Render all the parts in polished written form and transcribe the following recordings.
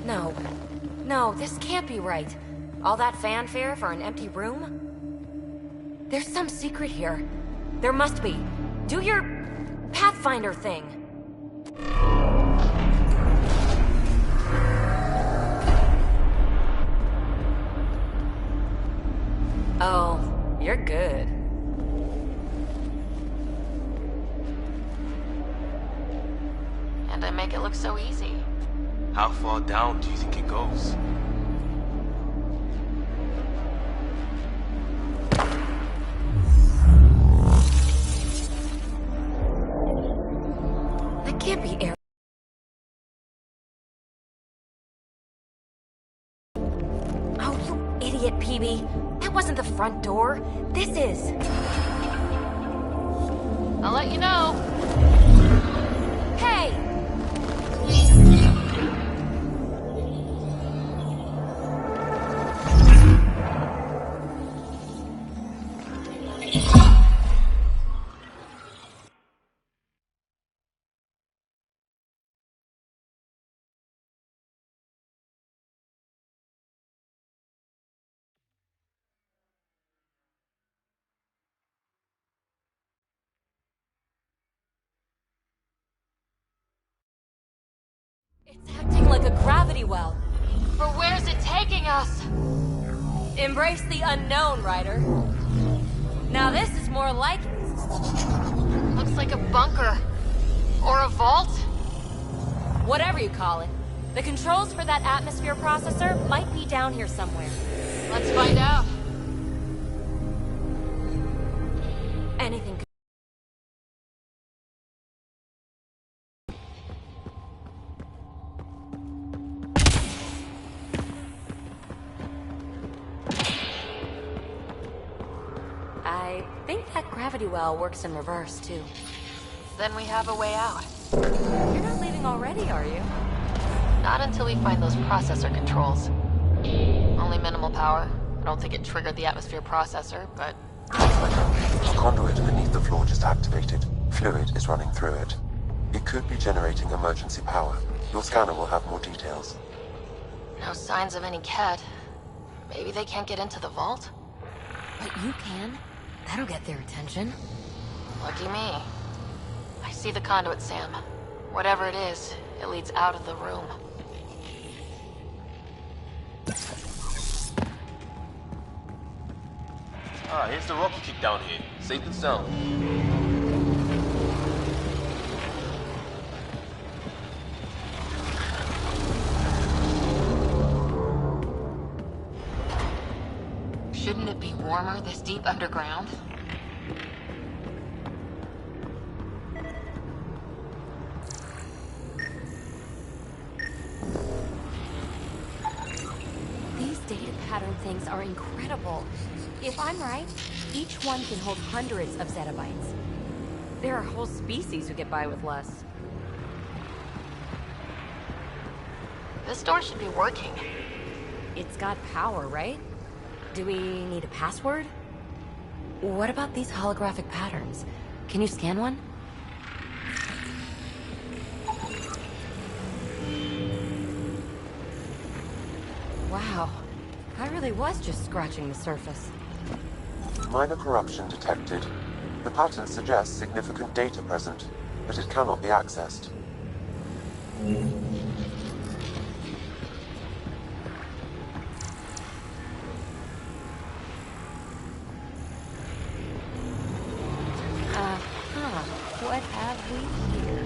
No. No, this can't be right. All that fanfare for an empty room? There's some secret here. There must be. Do your Pathfinder thing. Oh, you're good. And I make it look so easy. How far down do you think it goes? That can't be air. Oh, you idiot, PB. That wasn't the front door. This is. I'll let you know. Hey! It's acting like a gravity well. But where's it taking us? Embrace the unknown, Ryder. Now this is more like it. Looks like a bunker. Or a vault? Whatever you call it. The controls for that atmosphere processor might be down here somewhere. Let's find out. Anything could... I think that gravity well works in reverse, too. Then we have a way out. You're not leaving already, are you? Not until we find those processor controls. Only minimal power. I don't think it triggered the atmosphere processor, but... A conduit beneath the floor just activated. Fluid is running through it. It could be generating emergency power. Your scanner will have more details. No signs of any cat. Maybe they can't get into the vault? But you can. That'll get their attention. Lucky me. I see the conduit, Sam. Whatever it is, it leads out of the room. Ah, here's the rocket kick down here. Safe and sound. Shouldn't it be warmer this deep underground? These data pattern things are incredible. If I'm right, each one can hold hundreds of zettabytes. There are whole species who get by with less. This door should be working. It's got power, right? Do we need a password? What about these holographic patterns? Can you scan one? Wow, I really was just scratching the surface. Minor corruption detected. The pattern suggests significant data present, but it cannot be accessed. What have we here?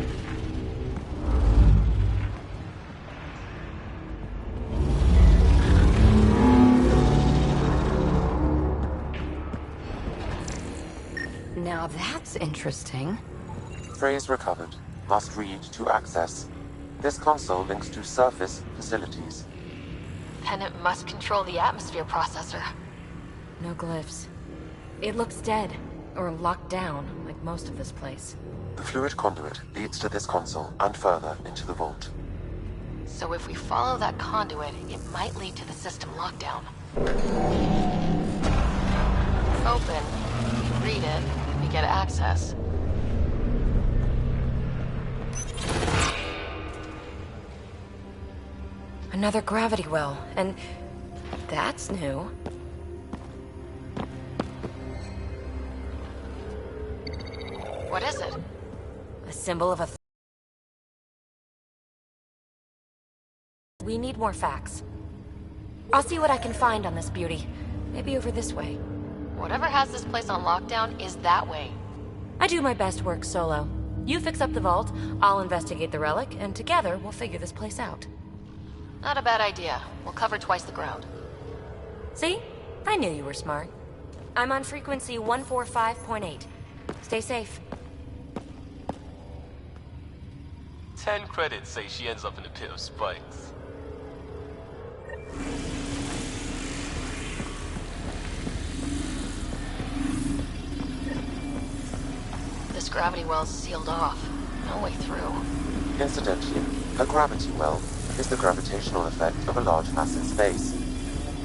Now that's interesting. Phrase recovered. Must read to access. This console links to surface facilities. Then it must control the atmosphere processor. No glyphs. It looks dead, or locked down, like most of this place. The fluid conduit leads to this console and further into the vault. So if we follow that conduit, it might lead to the system lockdown. Open. We read it, we get access. Another gravity well, and that's new. What is it? A symbol of a... We need more facts. I'll see what I can find on this beauty. Maybe over this way. Whatever has this place on lockdown is that way. I do my best work solo. You fix up the vault, I'll investigate the relic, and together we'll figure this place out. Not a bad idea. We'll cover twice the ground. See? I knew you were smart. I'm on frequency 145.8. Stay safe. 10 credits say she ends up in a pit of spikes. This gravity well's sealed off. No way through. Incidentally, a gravity well is the gravitational effect of a large acid space.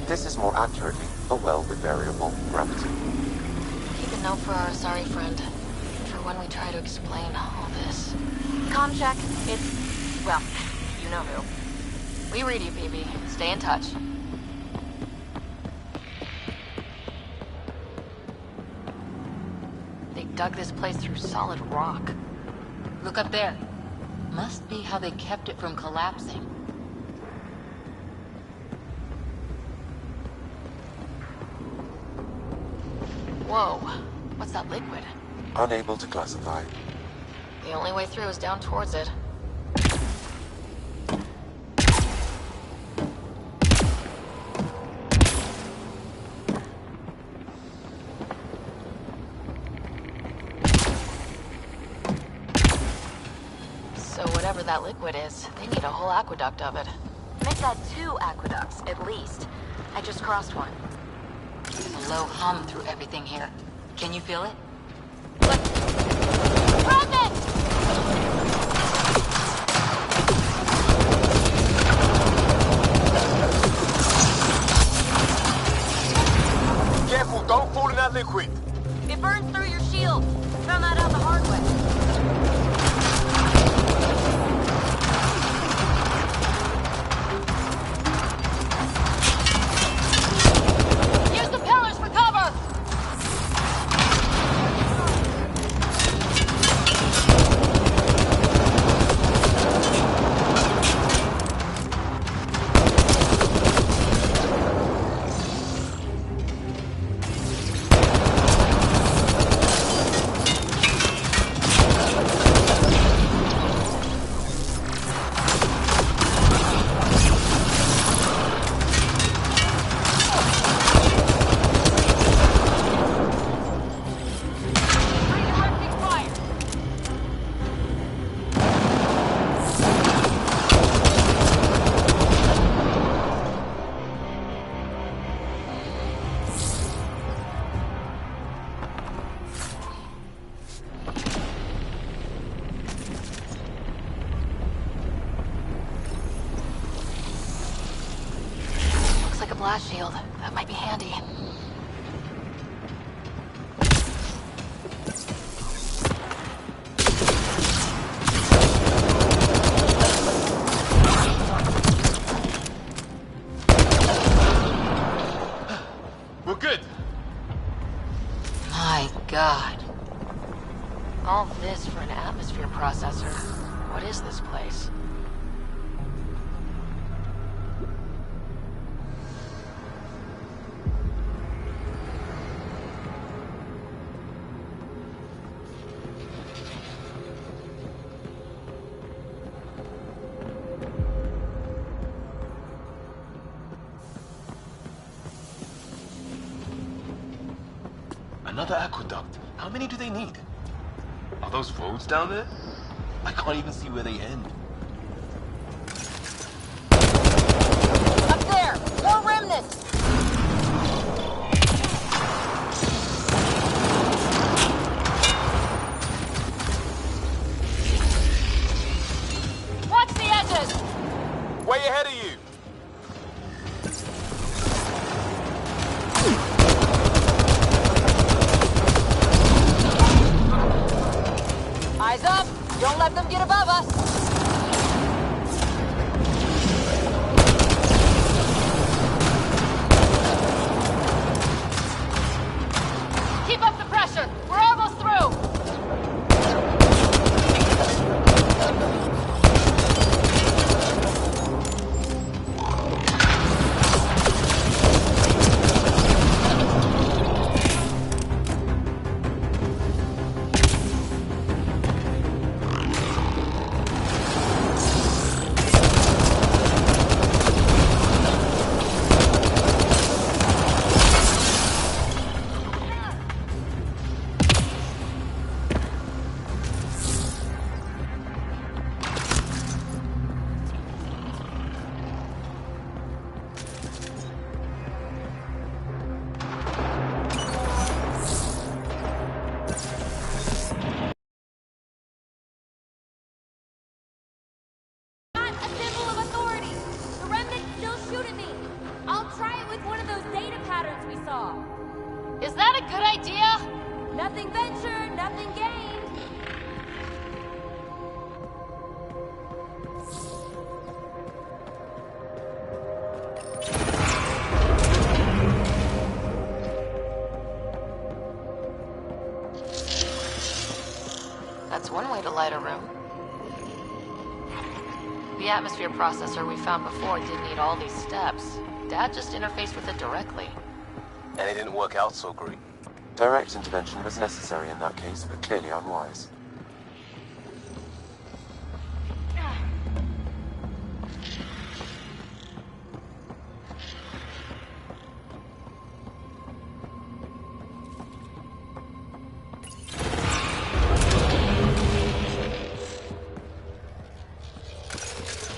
This is more accurately a well with variable gravity. Keep a note for our sorry friend. For when we try to explain all this. Comm check. It's... well, you know who. We read you, BB. Stay in touch. They dug this place through solid rock. Look up there. Must be how they kept it from collapsing. Whoa. What's that liquid? Unable to classify. The only way through is down towards it. So whatever that liquid is, they need a whole aqueduct of it. Make that 2 aqueducts, at least. I just crossed one. There's a low hum through everything here. Can you feel it? Careful, don't fall in that liquid. It burns through your shield. Found that out the hard way. Use the pillars for cover! Blast shield. That might be handy. We're good. My God. All this for an atmosphere processor. What is this place? Another aqueduct. How many do they need? Are those roads down there? I can't even see where they end. Up there! More remnants! Watch the edges! Way ahead of you! Eyes up! Don't let them get above us! pressure! We're almost through! Is that a good idea? Nothing ventured, nothing gained. That's one way to light a room. The atmosphere processor we found before didn't need all these steps. Dad just interfaced with it directly. And it didn't work out so great. Direct intervention was necessary in that case, but clearly unwise.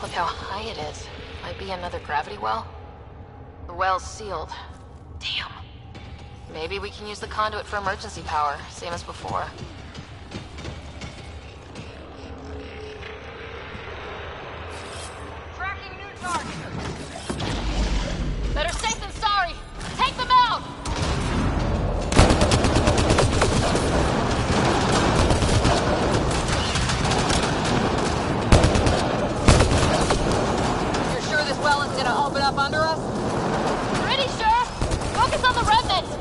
Look how high it is. Might be another gravity well. The well's sealed. Damn. Maybe we can use the conduit for emergency power, same as before. Tracking new target. Better safe than sorry. Take them out! You're sure this well isn't gonna open up under us? Pretty sure. Focus on the remnant.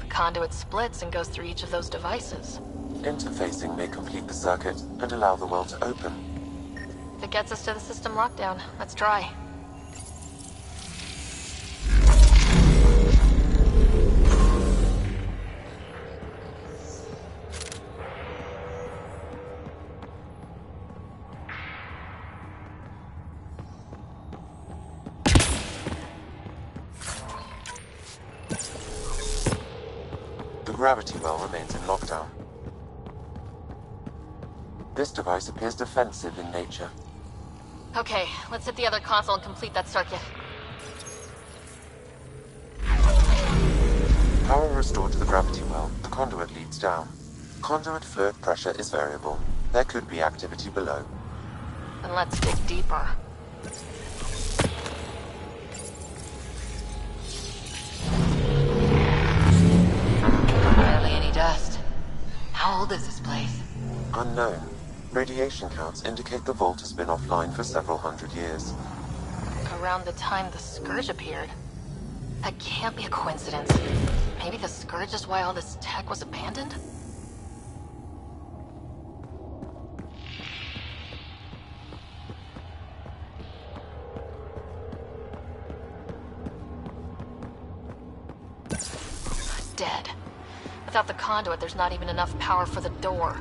Conduit splits and goes through each of those devices. Interfacing may complete the circuit and allow the well to open. If it gets us to the system lockdown, let's try. The gravity well remains in lockdown. This device appears defensive in nature. Okay, let's hit the other console and complete that circuit. Power restored to the gravity well, the conduit leads down. Conduit fluid pressure is variable. There could be activity below. Then let's dig deeper. Barely any dust. How old is this place? Unknown. Radiation counts indicate the vault has been offline for several hundred years. Around the time the Scourge appeared. That can't be a coincidence. Maybe the Scourge is why all this tech was abandoned? Dead. Without the conduit, there's not even enough power for the door.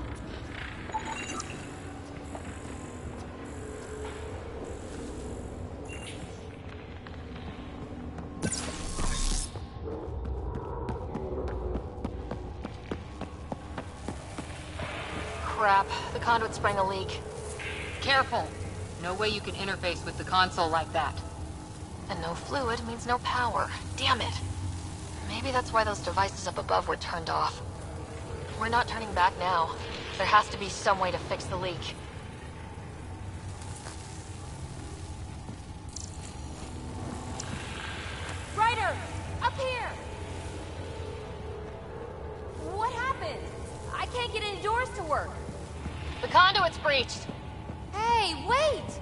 Crap, the conduit sprang a leak. Careful. No way you can interface with the console like that. And no fluid means no power. Damn it. Maybe that's why those devices up above were turned off. We're not turning back now. There has to be some way to fix the leak. Ryder! Up here! What happened? I can't get any doors to work. The conduit's breached! Hey, wait!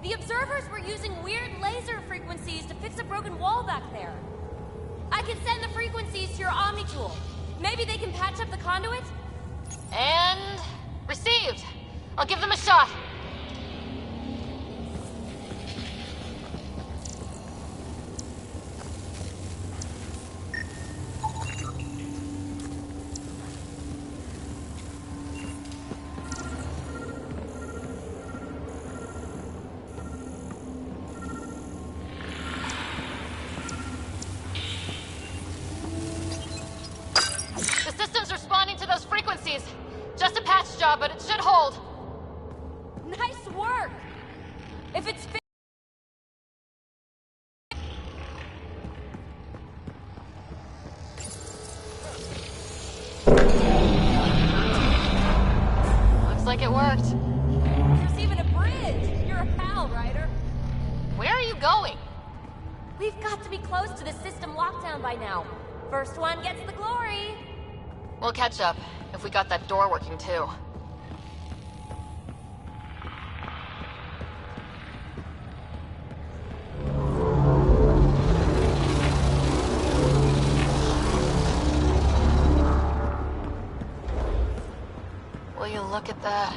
The observers were using weird laser frequencies to fix a broken wall back there. I can send the frequencies to your Omni tool. Maybe they can patch up the conduit? And... received! I'll give them a shot! Just a patch job, but it should hold. Nice work! If it's looks like it worked. There's even a bridge! You're a pal, Ryder. Where are you going? We've got to be close to the system lockdown by now. First one gets the glory. We'll catch up, if we got that door working too. Will you look at that?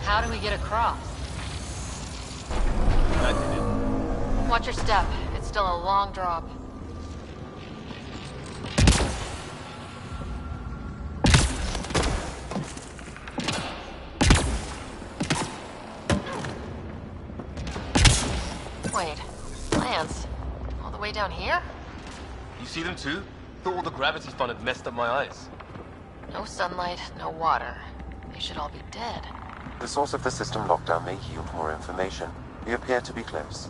How do we get across? I did it. Watch your step. It's still a long drop. Wait, Lance? All the way down here? You see them too? Thought all the gravity fun had messed up my eyes. No sunlight, no water. They should all be dead. The source of the system lockdown may yield more information. We appear to be close.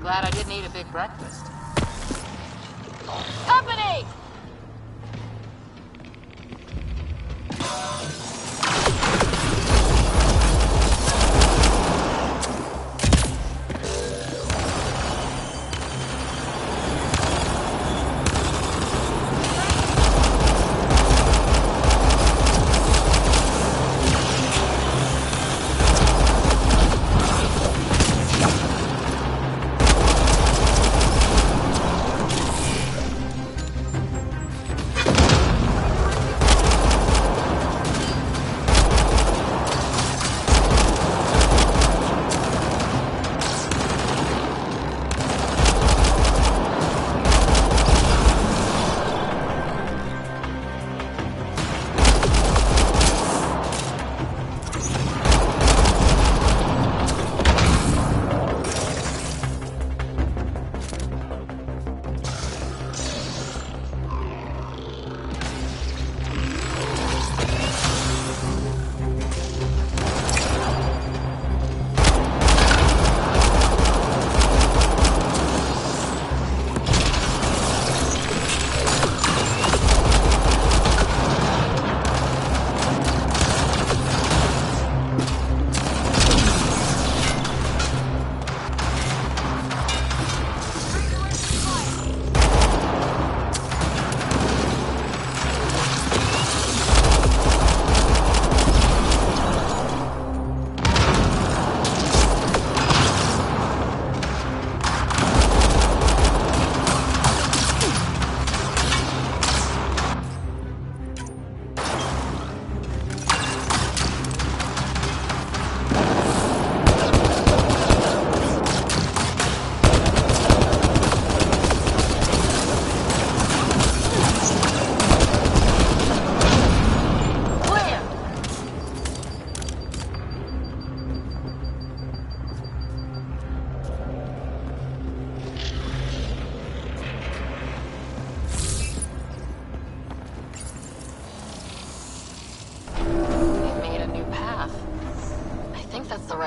Glad I didn't eat a big breakfast. Company!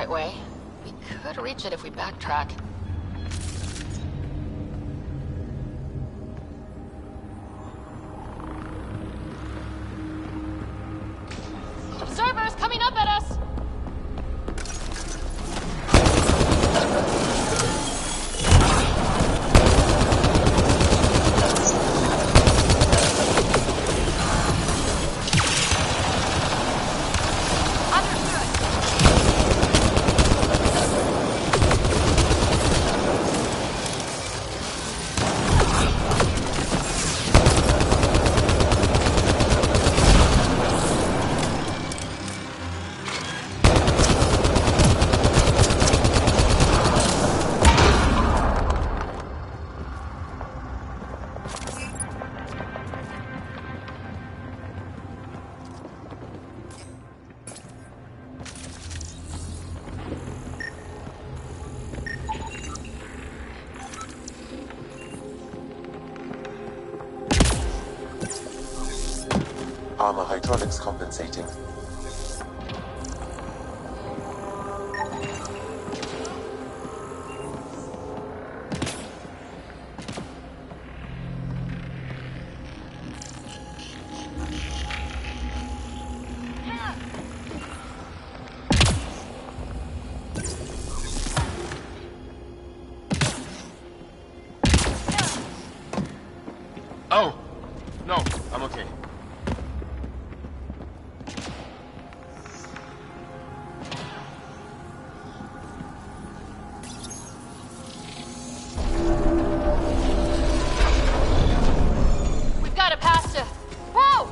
right way. We could reach it if we backtrack. Observers coming up at us! Armor hydraulics compensating. Oh! No, I'm okay. We've got it past it. Whoa!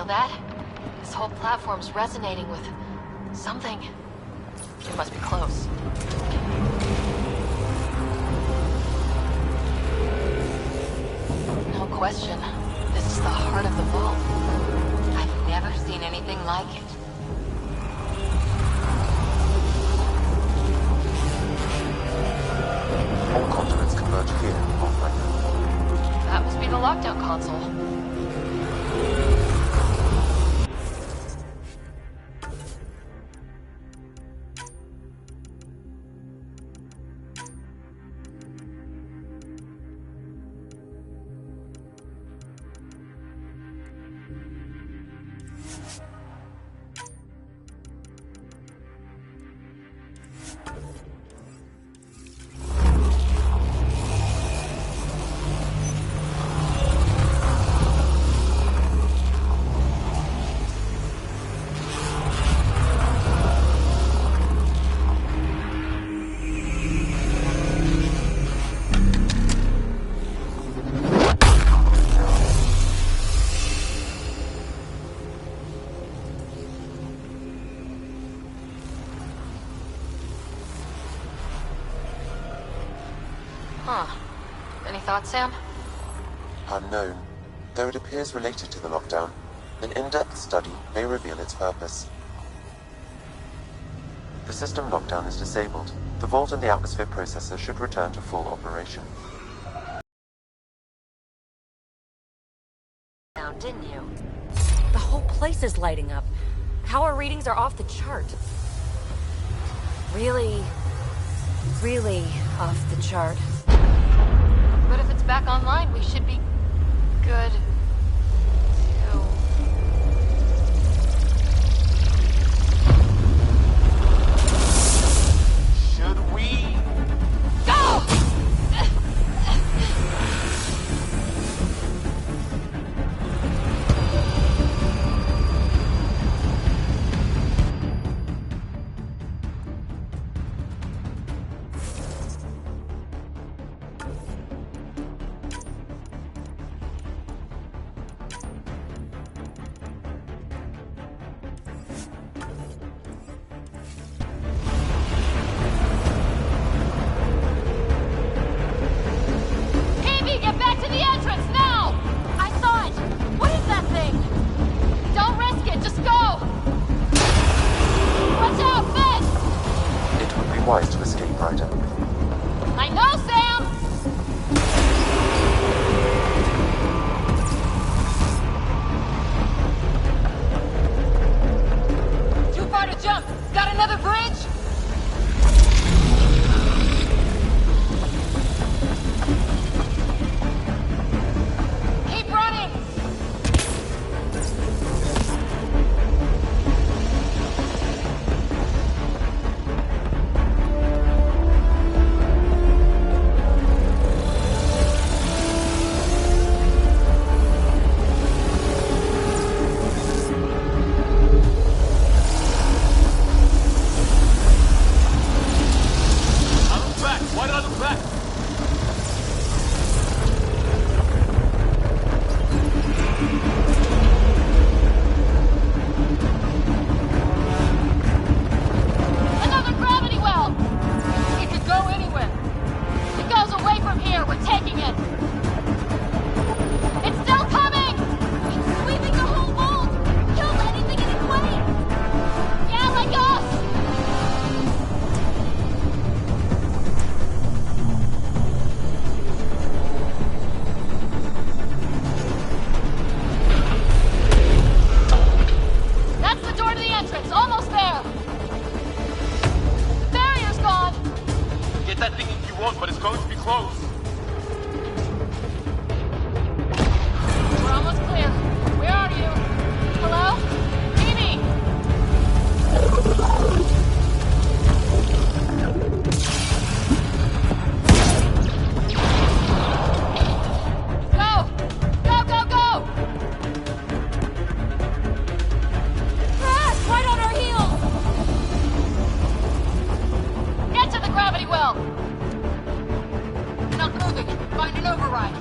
feel that? This whole platform's resonating with something. It must be close. No question. This is the heart of the vault. I've never seen anything like it. All conduits converge here, Pathfinder. That must be the lockdown console. Huh. Any thoughts, Sam? Unknown. Though it appears related to the lockdown, an in-depth study may reveal its purpose. The system lockdown is disabled. The vault and the atmosphere processor should return to full operation. Down, didn't you? The whole place is lighting up. Power readings are off the chart. Really off the chart. But if it's back online, we should be good too. Should we? Go! Amy, get back to the entrance now! I saw it! What is that thing? Don't risk it, just go! Watch out, Finn! It would be wise to escape, Ryder. I know, Sam! Too far to jump! Got another bridge? Keep running! I look back. Why did I look back? Another gravity well! It could go anywhere. It goes away from here. We're taking it. It's still coming! It's sweeping the whole vault! Kills anything in its way! Yeah, like us! That's the door to the entrance. Almost there. Barrier's gone. Get that thing if you want, but it's going to be close. We're almost clear. Where are you? Hello? Amy! Go! Go, go, go! Crash! Right on our heels! Get to the gravity well! Not moving. Find an override.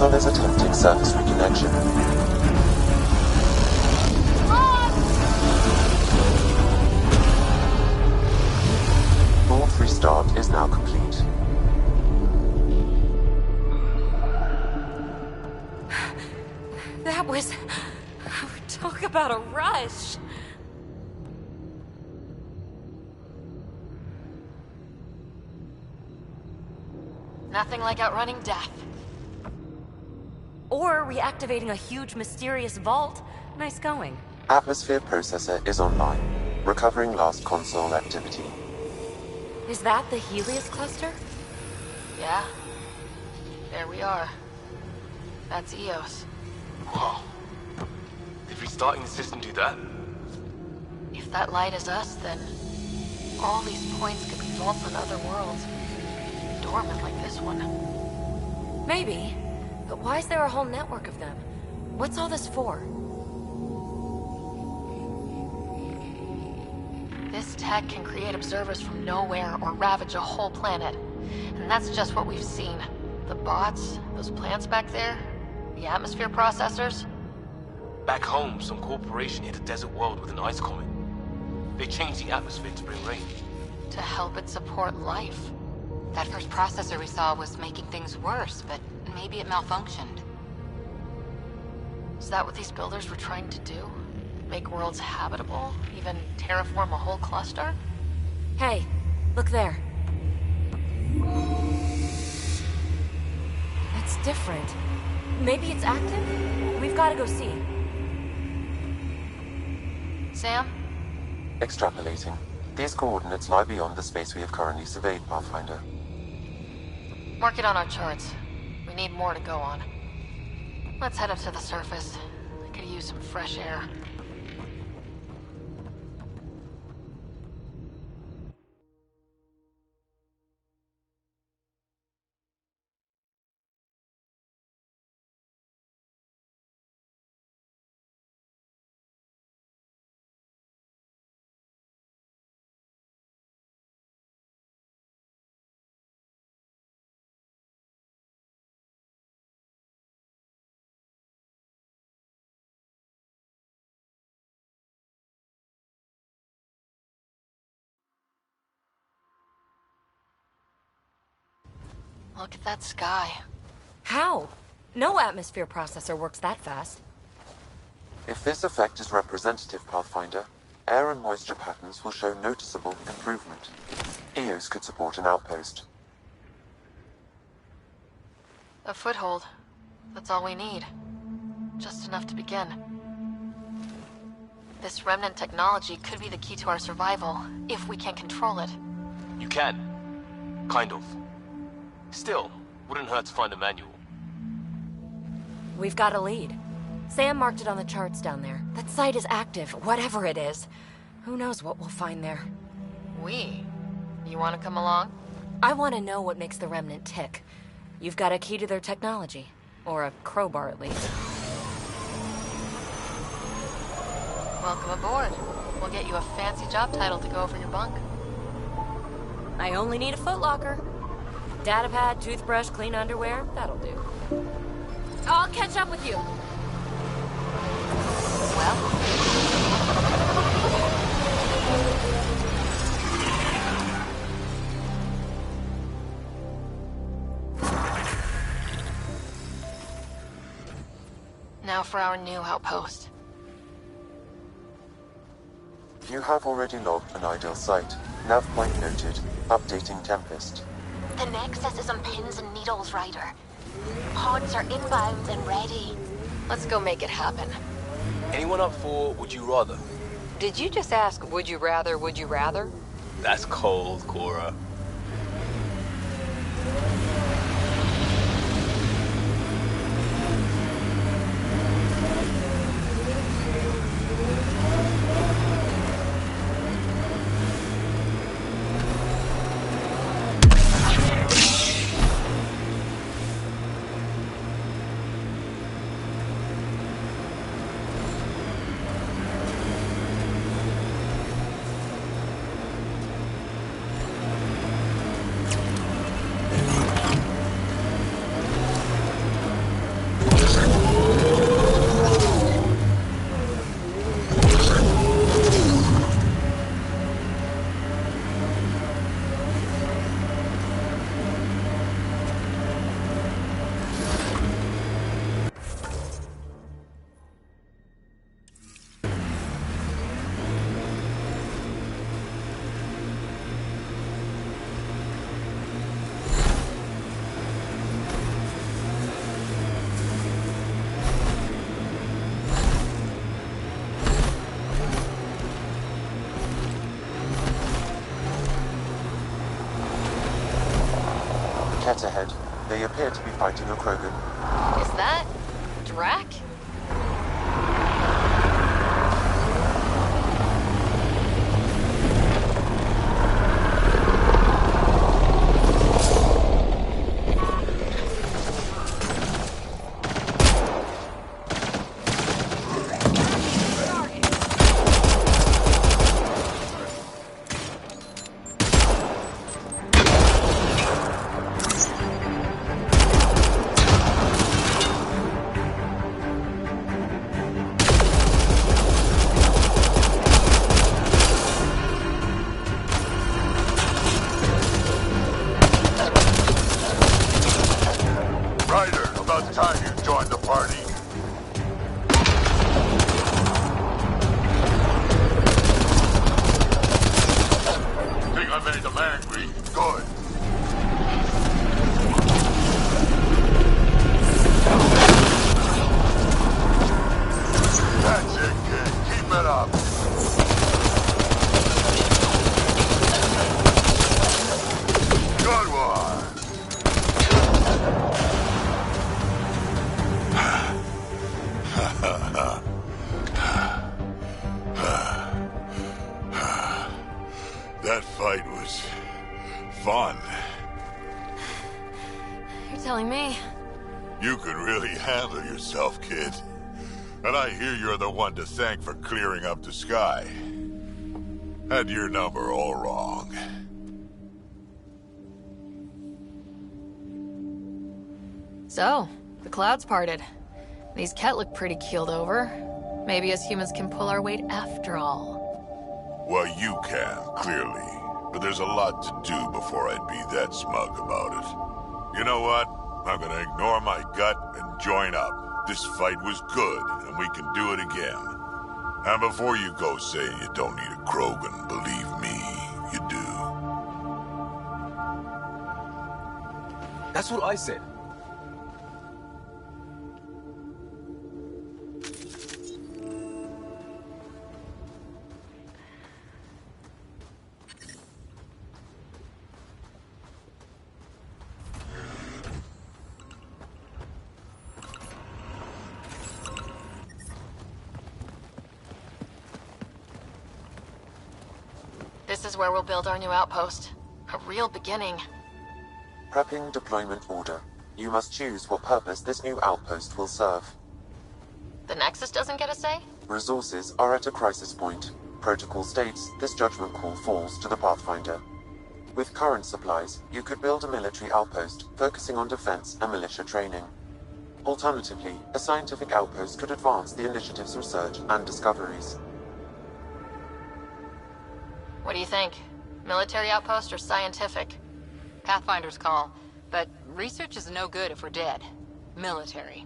Shuttle is attempting surface reconnection. Force restart is now complete. That was... Talk about a rush. Nothing like outrunning death. Or reactivating a huge mysterious vault. Nice going. Atmosphere processor is online, recovering last console activity. Is that the Helios cluster? Yeah. There we are. That's Eos. Wow. Did restarting the system do that? If that light is us, then all these points could be vaults on other worlds. Dormant like this one. Maybe. But why is there a whole network of them? What's all this for? This tech can create observers from nowhere or ravage a whole planet. And that's just what we've seen. The bots, those plants back there, the atmosphere processors. Back home, some corporation hit a desert world with an ice comet. They changed the atmosphere to bring rain. To help it support life. That first processor we saw was making things worse, but maybe it malfunctioned. Is that what these builders were trying to do? Make worlds habitable? Even terraform a whole cluster? Hey, look there. It's different. Maybe it's active? We've got to go see. Sam? Extrapolating. These coordinates lie beyond the space we have currently surveyed, Pathfinder. Mark it on our charts. We need more to go on. Let's head up to the surface. I could use some fresh air. Look at that sky. How? No atmosphere processor works that fast. If this effect is representative, Pathfinder, air and moisture patterns will show noticeable improvement. Eos could support an outpost. A foothold. That's all we need. Just enough to begin. This remnant technology could be the key to our survival, if we can control it. You can. Kind of. Still, wouldn't hurt to find a manual. We've got a lead. Sam marked it on the charts down there. That site is active, whatever it is. Who knows what we'll find there. We? You want to come along? I want to know what makes the Remnant tick. You've got a key to their technology. Or a crowbar, at least. Welcome aboard. We'll get you a fancy job title to go over your bunk. I only need a footlocker. Datapad, toothbrush, clean underwear, that'll do. I'll catch up with you. Now for our new outpost. You have already logged an ideal site. Nav point noted. Updating Tempest. The Nexus is on pins and needles, Ryder. Pods are inbound and ready. Let's go make it happen. Anyone up for Would You Rather? Did you just ask, would you rather, would you rather? That's cold, Cora. Yet ahead, they appear to be fighting a Krogan. Is that... Drac? That fight was fun. You're telling me. You could really handle yourself, kid. And I hear you're the one to thank for clearing up the sky. Had your number all wrong. So, the clouds parted. These Ket look pretty keeled over. Maybe us humans can pull our weight after all. Well, you can, clearly. But there's a lot to do before I'd be that smug about it. You know what? I'm gonna ignore my gut and join up. This fight was good, and we can do it again. And before you go saying you don't need a Krogan, believe me, you do. That's what I said. This is where we'll build our new outpost. A real beginning. Prepping deployment order. You must choose what purpose this new outpost will serve. The Nexus doesn't get a say? Resources are at a crisis point. Protocol states this judgment call falls to the Pathfinder. With current supplies, you could build a military outpost focusing on defense and militia training. Alternatively, a scientific outpost could advance the initiative's research and discoveries. What do you think? Military outpost or scientific? Pathfinder's call. But research is no good if we're dead. Military.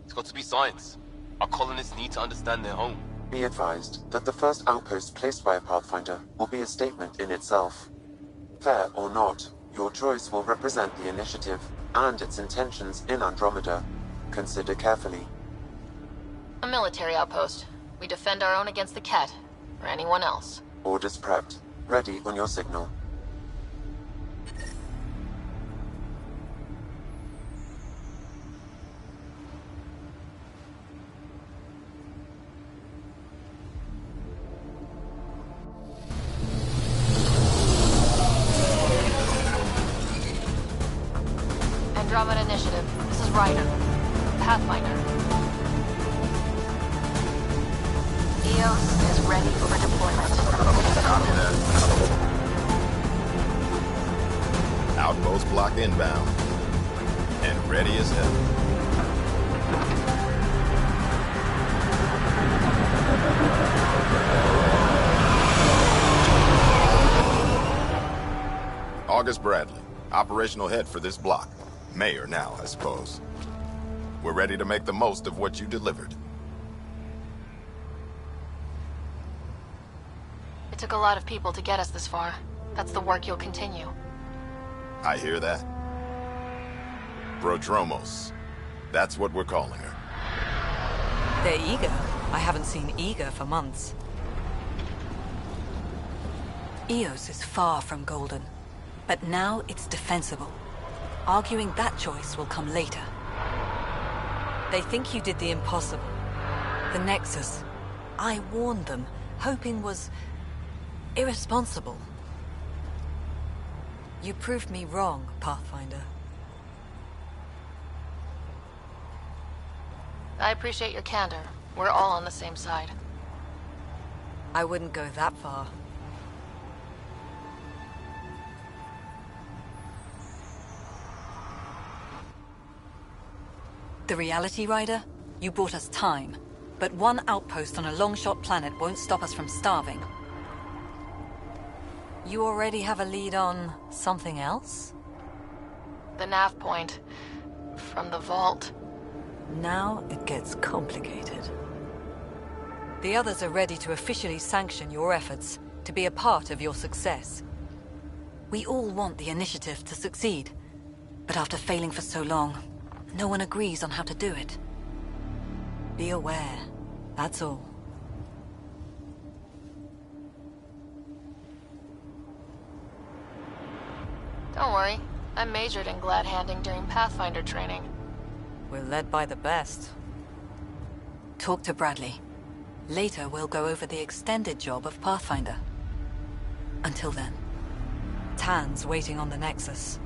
It's got to be science. Our colonists need to understand their home. Be advised that the first outpost placed by a Pathfinder will be a statement in itself. Fair or not, your choice will represent the initiative and its intentions in Andromeda. Consider carefully. A military outpost. We defend our own against the Ket, or anyone else. Orders prepped. Ready on your signal. Andromeda Initiative. This is Ryder. Pathfinder. EOS is ready for deployment. Copy that. Outpost block inbound. And ready as hell. August Bradley, operational head for this block. Mayor now, I suppose. We're ready to make the most of what you delivered. It took a lot of people to get us this far. That's the work you'll continue. I hear that. Prodromos. That's what we're calling her. They're eager. I haven't seen eager for months. Eos is far from golden, but now it's defensible. Arguing that choice will come later. They think you did the impossible. The Nexus. I warned them, hoping was irresponsible. You proved me wrong, Pathfinder. I appreciate your candor. We're all on the same side. I wouldn't go that far. The Reality Rider? You brought us time. But one outpost on a long-shot planet won't stop us from starving. You already have a lead on something else? The nav point. From the vault. Now it gets complicated. The others are ready to officially sanction your efforts, to be a part of your success. We all want the initiative to succeed. But after failing for so long, no one agrees on how to do it. Be aware, that's all. Don't worry. I majored in glad-handing during Pathfinder training. We're led by the best. Talk to Bradley. Later, we'll go over the extended job of Pathfinder. Until then, Tan's waiting on the Nexus.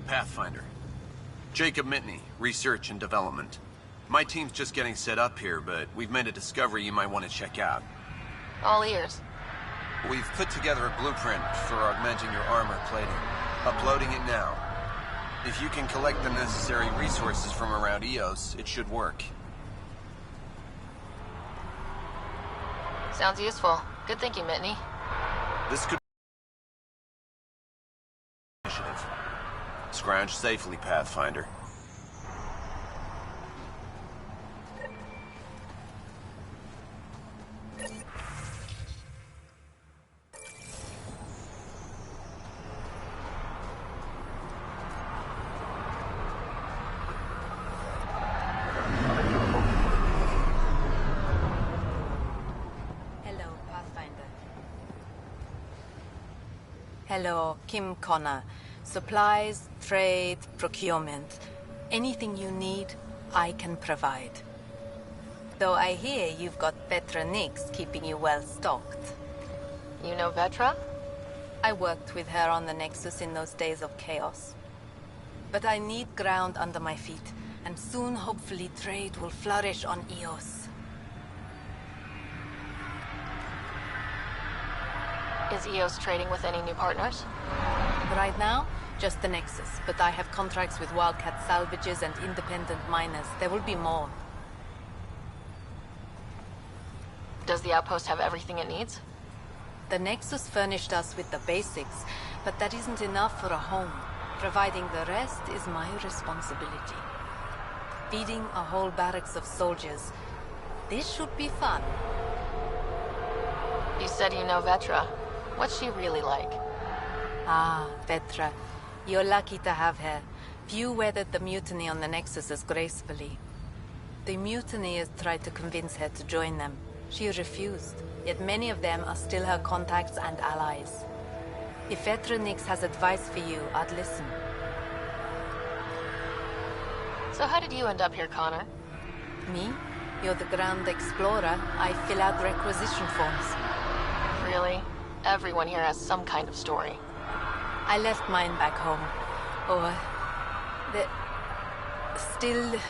Pathfinder. Jacob Mitney, Research and Development. My team's just getting set up here, but we've made a discovery you might want to check out. All ears. We've put together a blueprint for augmenting your armor plating. Uploading it now. If you can collect the necessary resources from around Eos, it should work. Sounds useful. Good thinking, Mitney. This could initiative. Scrounge safely, Pathfinder. Hello, Kim Connor. Supplies, trade, procurement. Anything you need, I can provide. Though I hear you've got Vetra Nix keeping you well stocked. You know Vetra? I worked with her on the Nexus in those days of chaos. But I need ground under my feet, and soon hopefully trade will flourish on Eos. Is Eos trading with any new partners? Right now, just the Nexus, but I have contracts with Wildcat salvages and independent miners. There will be more. Does the outpost have everything it needs? The Nexus furnished us with the basics, but that isn't enough for a home. Providing the rest is my responsibility. Feeding a whole barracks of soldiers. This should be fun. You said you know Vetra. What's she really like? Ah, Vetra. You're lucky to have her. Few weathered the mutiny on the Nexus as gracefully. The mutineers tried to convince her to join them. She refused, yet many of them are still her contacts and allies. If Vetronix has advice for you, I'd listen. So how did you end up here, Connor? Me? You're the ground explorer. I fill out requisition forms. Really? Everyone here has some kind of story. I left mine back home. Or... still...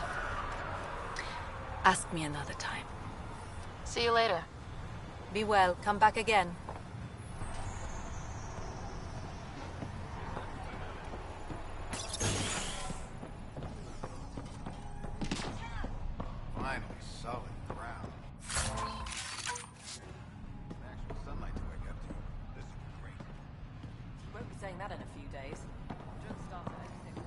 Ask me another time. See you later. Be well. Come back again. Finally, solid ground. Actual sunlight to wake up to. This is great. Won't be saying that in a few days. Just started editing.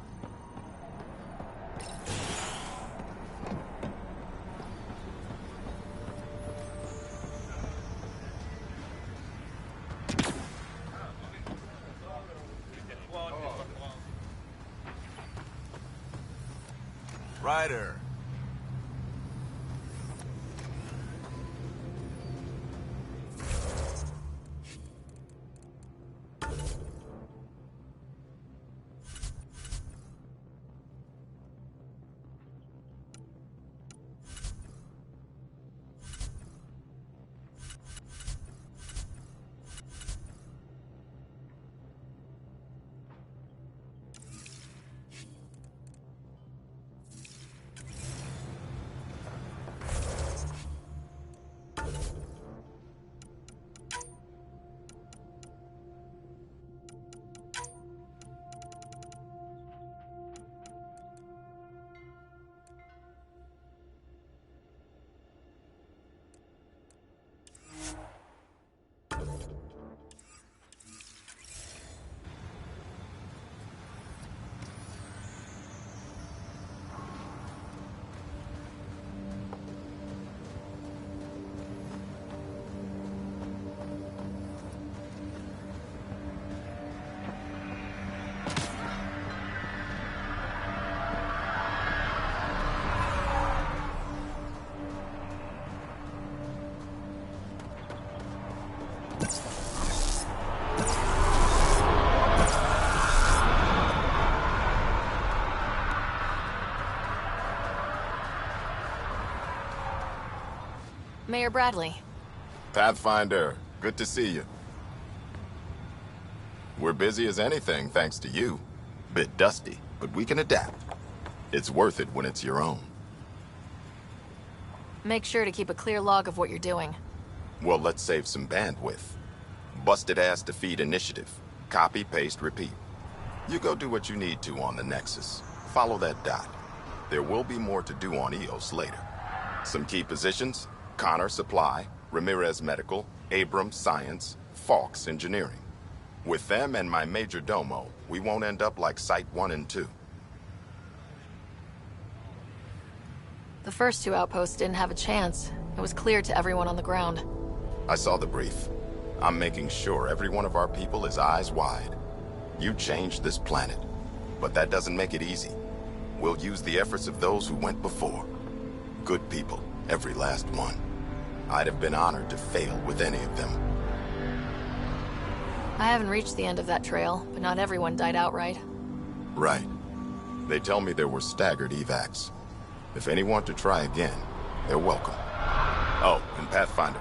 Ryder. Mayor Bradley. Pathfinder, good to see you. We're busy as anything, thanks to you. Bit dusty, but we can adapt. It's worth it when it's your own. Make sure to keep a clear log of what you're doing. Well, let's save some bandwidth. Busted ass to feed initiative. Copy, paste, repeat. You go do what you need to on the Nexus. Follow that dot. There will be more to do on EOS later. Some key positions: Connor Supply, Ramirez Medical, Abrams Science, Falks Engineering. With them and my major domo, we won't end up like Site 1 and 2. The first two outposts didn't have a chance. It was clear to everyone on the ground. I saw the brief. I'm making sure every one of our people is eyes wide. You changed this planet, but that doesn't make it easy. We'll use the efforts of those who went before. Good people, every last one. I'd have been honored to fail with any of them. I haven't reached the end of that trail, but not everyone died outright. Right. They tell me there were staggered evacs. If any want to try again, they're welcome. Oh, and Pathfinder,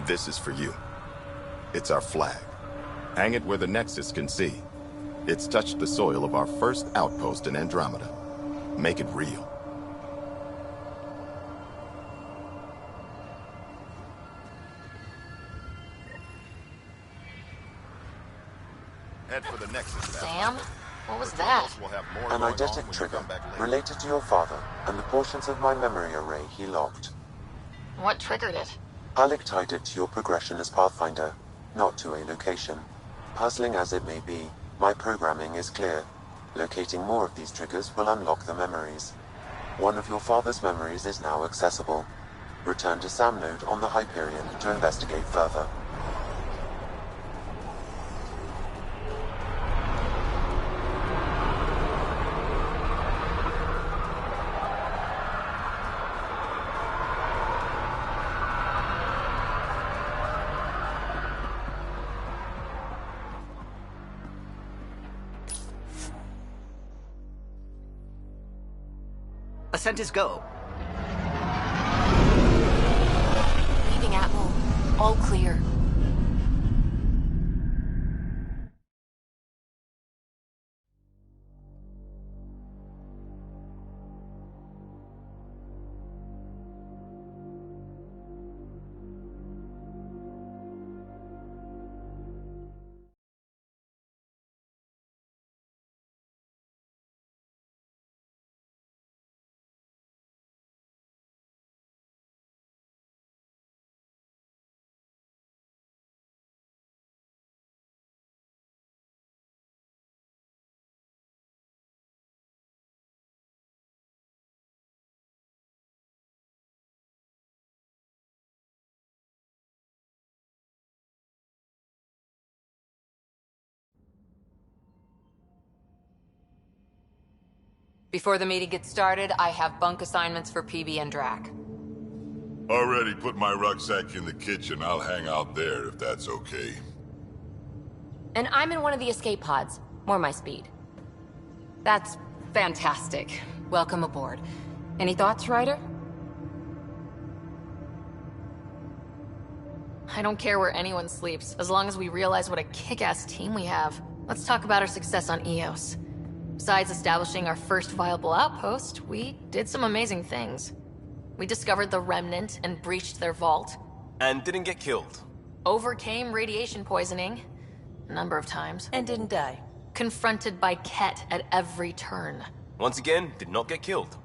this is for you. It's our flag. Hang it where the Nexus can see. It's touched the soil of our first outpost in Andromeda. Make it real. Head for the Nexus. Sam? What was that? An eidetic trigger related to your father and the portions of my memory array he locked. What triggered it? Alec tied it to your progression as Pathfinder, not to a location. Puzzling as it may be, my programming is clear. Locating more of these triggers will unlock the memories. One of your father's memories is now accessible. Return to Sam Node on the Hyperion to investigate further. Ascent is go. Leaving Atmo. All clear. Before the meeting gets started, I have bunk assignments for PB and Drac. Already put my rucksack in the kitchen. I'll hang out there if that's okay. And I'm in one of the escape pods. More my speed. That's fantastic. Welcome aboard. Any thoughts, Ryder? I don't care where anyone sleeps, as long as we realize what a kick-ass team we have. Let's talk about our success on Eos. Besides establishing our first viable outpost, we did some amazing things. We discovered the Remnant and breached their vault. And didn't get killed. Overcame radiation poisoning. A number of times. And didn't die. Confronted by Ket at every turn. Once again, did not get killed.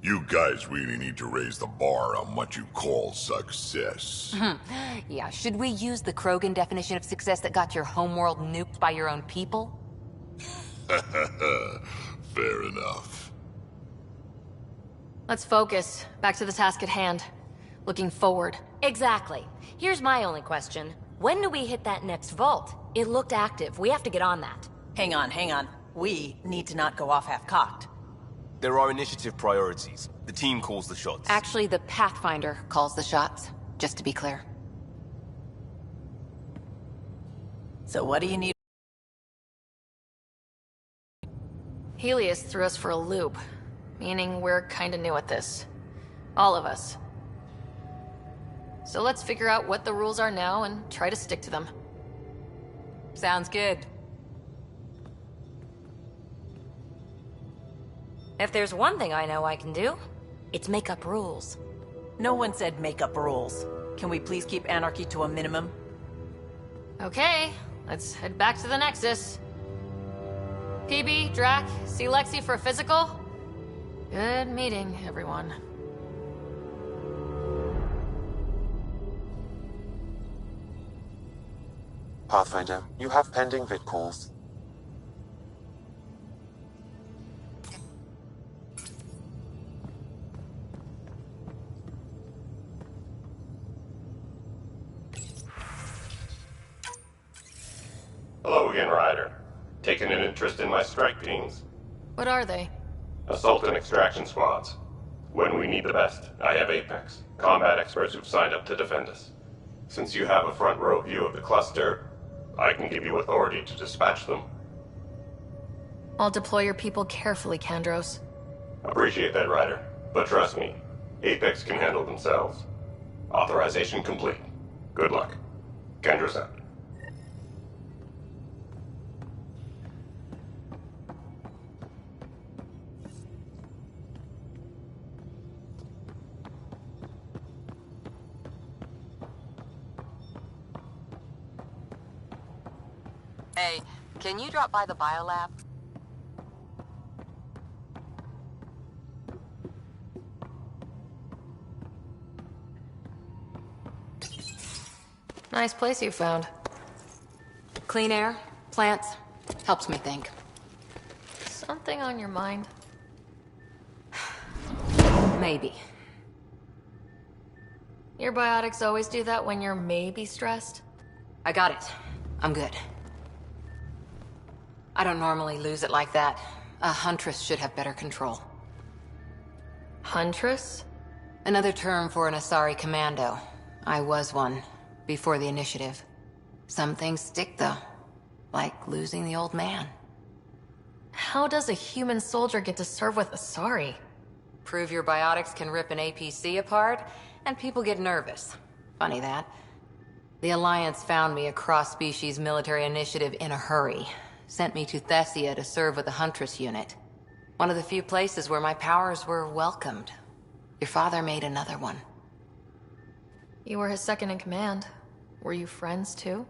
You guys really need to raise the bar on what you call success. Yeah, should we use the Krogan definition of success that got your homeworld nuked by your own people? Fair enough. Let's focus. Back to the task at hand. Looking forward. Exactly. Here's my only question. When do we hit that next vault? It looked active. We have to get on that. Hang on. We need to not go off half-cocked. There are initiative priorities. The team calls the shots. Actually, the Pathfinder calls the shots, just to be clear. So what do you need? Helios threw us for a loop, meaning we're kinda new at this. All of us. So let's figure out what the rules are now and try to stick to them. Sounds good. If there's one thing I know I can do, it's make up rules. No one said make up rules. Can we please keep anarchy to a minimum? Okay, let's head back to the Nexus. PB, Drac, see Lexi for a physical? Good meeting, everyone. Pathfinder, you have pending vid calls. Hello again, Ryder. Taking an interest in my strike teams. What are they? Assault and extraction squads. When we need the best, I have Apex, combat experts who've signed up to defend us. Since you have a front row view of the cluster, I can give you authority to dispatch them. I'll deploy your people carefully, Kandros. Appreciate that, Ryder. But trust me, Apex can handle themselves. Authorization complete. Good luck. Kendras out. Hey, can you drop by the biolab? Nice place you found. Clean air, plants, helps me think. Something on your mind? Maybe. Your biotics always do that when you're maybe stressed? I got it. I'm good. I don't normally lose it like that. A huntress should have better control. Huntress? Another term for an Asari commando. I was one, before the initiative. Some things stick, though. Like losing the old man. How does a human soldier get to serve with Asari? Prove your biotics can rip an APC apart, and people get nervous. Funny that. The Alliance found me a cross-species military initiative in a hurry. Sent me to Thessia to serve with the Huntress unit. One of the few places where my powers were welcomed. Your father made another one. You were his second in command. Were you friends too?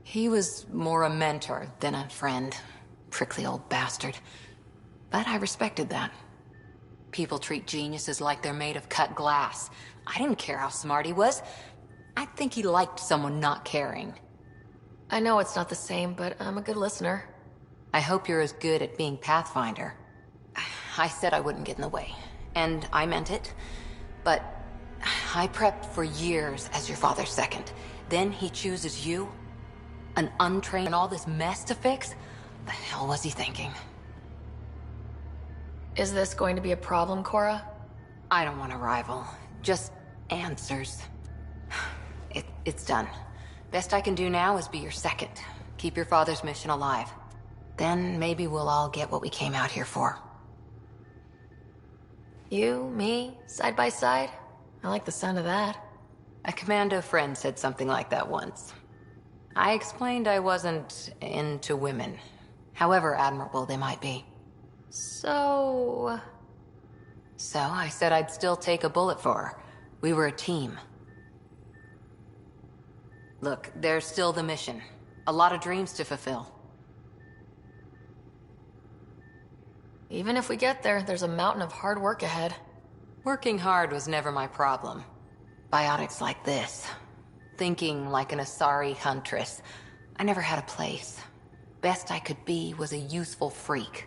He was more a mentor than a friend. Prickly old bastard. But I respected that. People treat geniuses like they're made of cut glass. I didn't care how smart he was. I think he liked someone not caring. I know it's not the same, but I'm a good listener. I hope you're as good at being Pathfinder. I said I wouldn't get in the way, and I meant it. But I prepped for years as your father's second. Then he chooses you? An untrained and all this mess to fix? The hell was he thinking? Is this going to be a problem, Cora? I don't want a rival. Just answers. It's done. Best I can do now is be your second. Keep your father's mission alive. Then maybe we'll all get what we came out here for. You, me, side by side? I like the sound of that. A commando friend said something like that once. I explained I wasn't into women, however admirable they might be. So I said I'd still take a bullet for her. We were a team. Look, there's still the mission. A lot of dreams to fulfill. Even if we get there, there's a mountain of hard work ahead. Working hard was never my problem. Biotics like this. Thinking like an Asari huntress. I never had a place. Best I could be was a useful freak.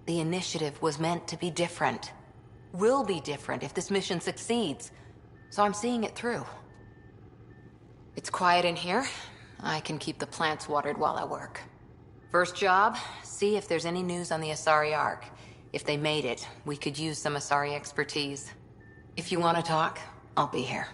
The initiative was meant to be different. Will be different if this mission succeeds. So I'm seeing it through. It's quiet in here. I can keep the plants watered while I work. First job, see if there's any news on the Asari Ark. If they made it, we could use some Asari expertise. If you want to talk, I'll be here.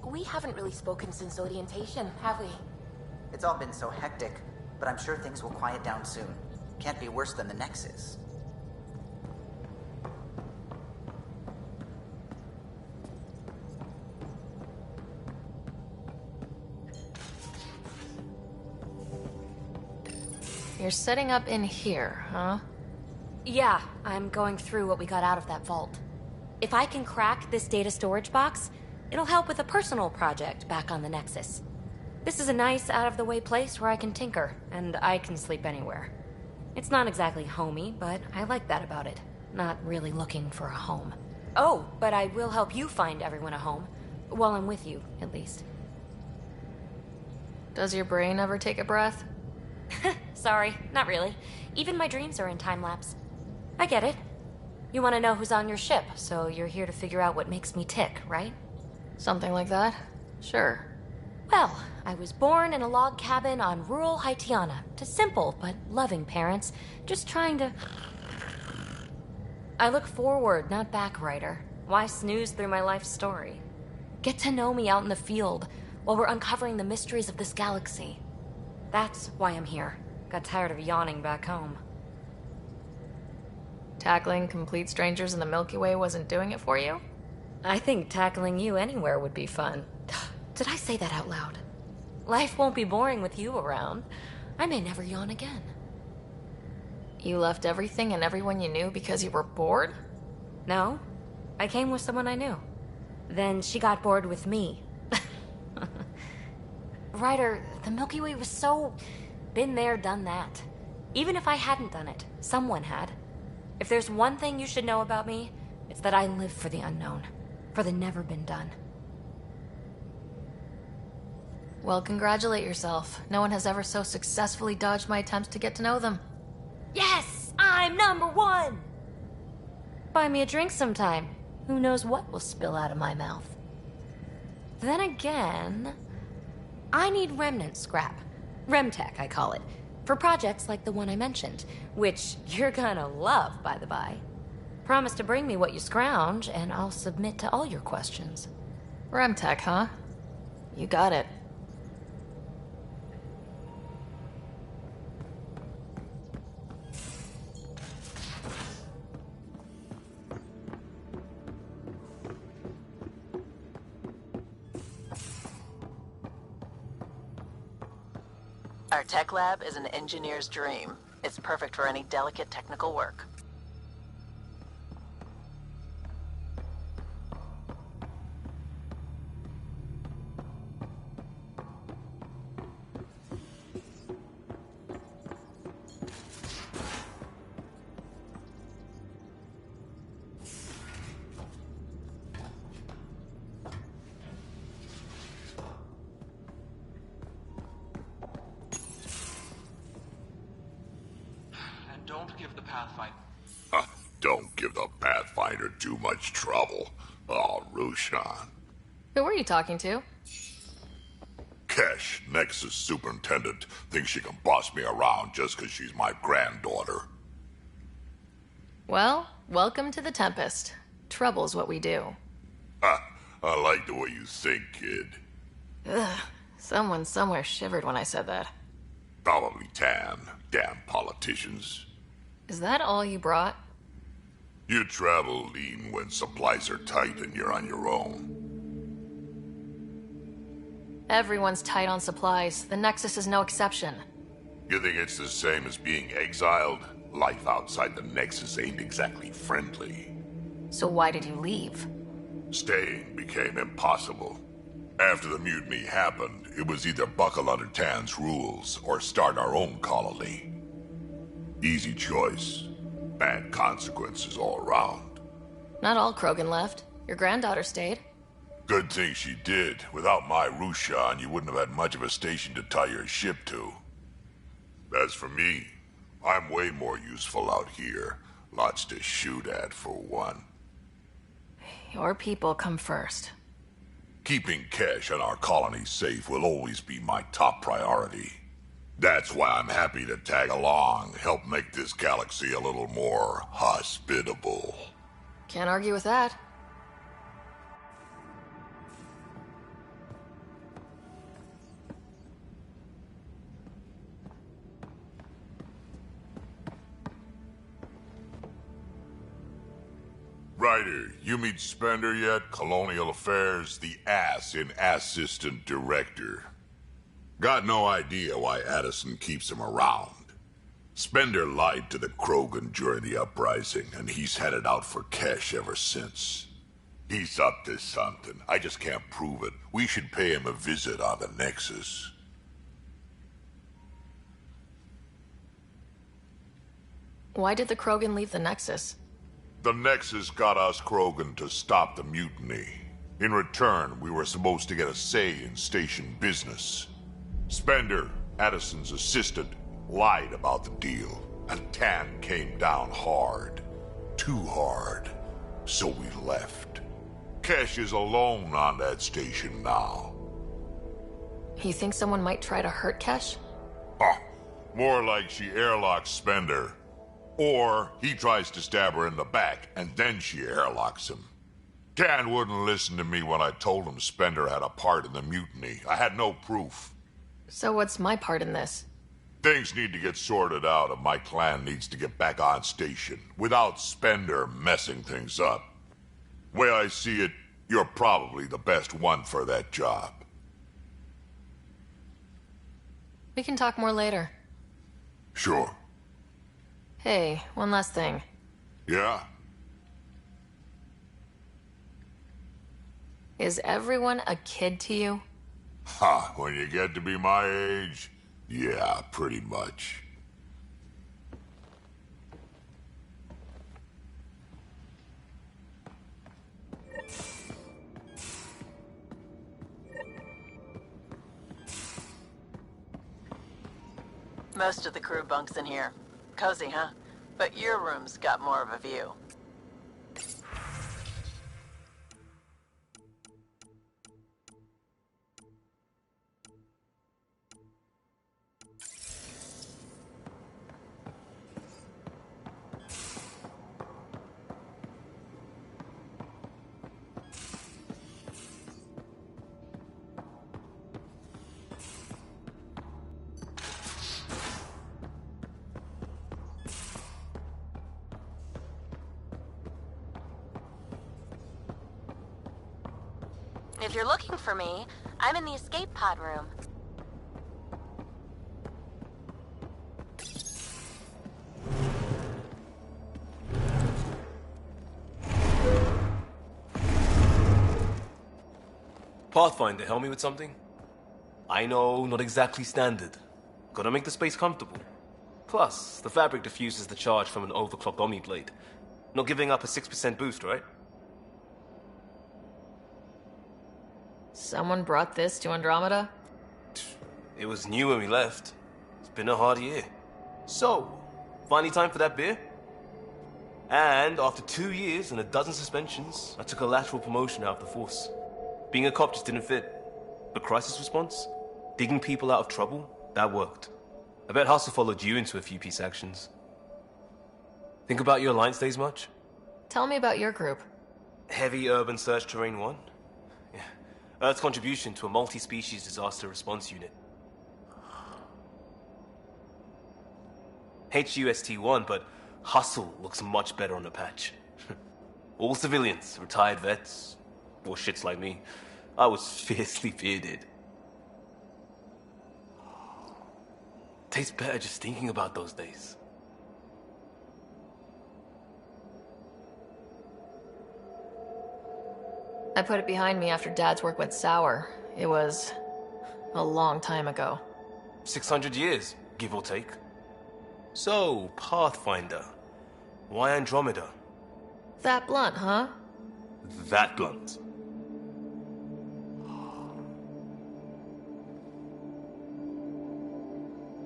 We haven't really spoken since orientation, have we? It's all been so hectic, but I'm sure things will quiet down soon. Can't be worse than the Nexus. You're setting up in here, huh? Yeah, I'm going through what we got out of that vault. If I can crack this data storage box, it'll help with a personal project back on the Nexus. This is a nice, out-of-the-way place where I can tinker, and I can sleep anywhere. It's not exactly homey, but I like that about it. Not really looking for a home. Oh, but I will help you find everyone a home. While I'm with you, at least. Does your brain ever take a breath? Sorry, not really. Even my dreams are in time-lapse. I get it. You want to know who's on your ship, so you're here to figure out what makes me tick, right? Something like that? Sure. Well, I was born in a log cabin on rural Haitiana to simple but loving parents, just trying to... I look forward, not back, Ryder. Why snooze through my life story? Get to know me out in the field while we're uncovering the mysteries of this galaxy. That's why I'm here. Got tired of yawning back home. Tackling complete strangers in the Milky Way wasn't doing it for you? I think tackling you anywhere would be fun. Did I say that out loud? Life won't be boring with you around. I may never yawn again. You left everything and everyone you knew because you were bored? No. I came with someone I knew. Then she got bored with me. Ryder, the Milky Way was so... been there, done that. Even if I hadn't done it, someone had. If there's one thing you should know about me, it's that I live for the unknown. For the never been done. Well, congratulate yourself. No one has ever so successfully dodged my attempts to get to know them. Yes! I'm #1! Buy me a drink sometime. Who knows what will spill out of my mouth. Then again... I need remnant scrap. Remtech, I call it. For projects like the one I mentioned. Which you're gonna love, by the by. Promise to bring me what you scrounge, and I'll submit to all your questions. Remtech, huh? You got it. Our tech lab is an engineer's dream. It's perfect for any delicate technical work. Don't give the Pathfinder... Don't give the Pathfinder too much trouble. Oh, Rushan. Who were you talking to? Kesh, Nexus Superintendent, thinks she can boss me around just because she's my granddaughter. Well, welcome to the Tempest. Trouble's what we do. I like the way you think, kid. Ugh, someone somewhere shivered when I said that. Probably Tan. Damn politicians. Is that all you brought? You travel lean when supplies are tight and you're on your own. Everyone's tight on supplies. The Nexus is no exception. You think it's the same as being exiled? Life outside the Nexus ain't exactly friendly. So why did you leave? Staying became impossible. After the mutiny happened, it was either buckle under Tan's rules or start our own colony. Easy choice. Bad consequences all around. Not all Krogan left. Your granddaughter stayed. Good thing she did. Without my Rushan, you wouldn't have had much of a station to tie your ship to. As for me, I'm way more useful out here. Lots to shoot at, for one. Your people come first. Keeping Kesh and our colony safe will always be my top priority. That's why I'm happy to tag along, help make this galaxy a little more hospitable. Can't argue with that. Ryder, you meet Spender yet? Colonial Affairs, the ass in Assistant Director. Got no idea why Addison keeps him around. Spender lied to the Krogan during the uprising, and he's headed out for Kesh ever since. He's up to something. I just can't prove it. We should pay him a visit on the Nexus. Why did the Krogan leave the Nexus? The Nexus got us Krogan to stop the mutiny. In return, we were supposed to get a say in station business. Spender, Addison's assistant, lied about the deal, and Tan came down hard. Too hard. So we left. Kesh is alone on that station now. You think someone might try to hurt Kesh? More like she airlocks Spender. Or he tries to stab her in the back, and then she airlocks him. Tan wouldn't listen to me when I told him Spender had a part in the mutiny. I had no proof. So what's my part in this? Things need to get sorted out, and my clan needs to get back on station, without Spender messing things up. Way I see it, you're probably the best one for that job. We can talk more later. Sure. Hey, one last thing. Yeah? Is everyone a kid to you? Ha, when you get to be my age, yeah, pretty much. Most of the crew bunks in here. Cozy, huh? But your room's got more of a view. If you're looking for me, I'm in the escape pod room. Pathfinder, help me with something? I know, not exactly standard. Gotta make the space comfortable. Plus, the fabric diffuses the charge from an overclocked Omni blade. Not giving up a 6% boost, right? Someone brought this to Andromeda? It was new when we left. It's been a hard year. So, finally time for that beer? And after 2 years and a dozen suspensions, I took a lateral promotion out of the force. Being a cop just didn't fit. But crisis response? Digging people out of trouble? That worked. I bet Hustle followed you into a few peace actions. Think about your Alliance days much? Tell me about your group. Heavy Urban Search Terrain 1? Yeah. Earth's contribution to a multi-species disaster response unit. HUST-1, but Hustle looks much better on the patch. All civilians, retired vets, or shits like me. I was fiercely bearded. Tastes better just thinking about those days. I put it behind me after Dad's work went sour. It was a long time ago. 600 years, give or take. So, Pathfinder. Why Andromeda? That blunt, huh? That blunt.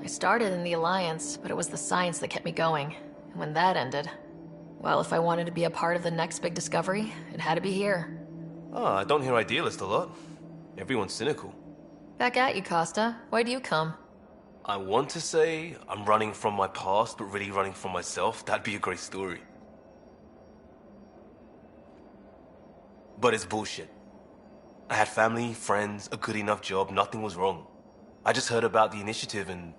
I started in the Alliance, but it was the science that kept me going. And when that ended, well, if I wanted to be a part of the next big discovery, it had to be here. I don't hear idealist a lot. Everyone's cynical. Back at you, Costa. Why do you come? I want to say I'm running from my past, but really running from myself. That'd be a great story. But it's bullshit. I had family, friends, a good enough job, nothing was wrong. I just heard about the initiative and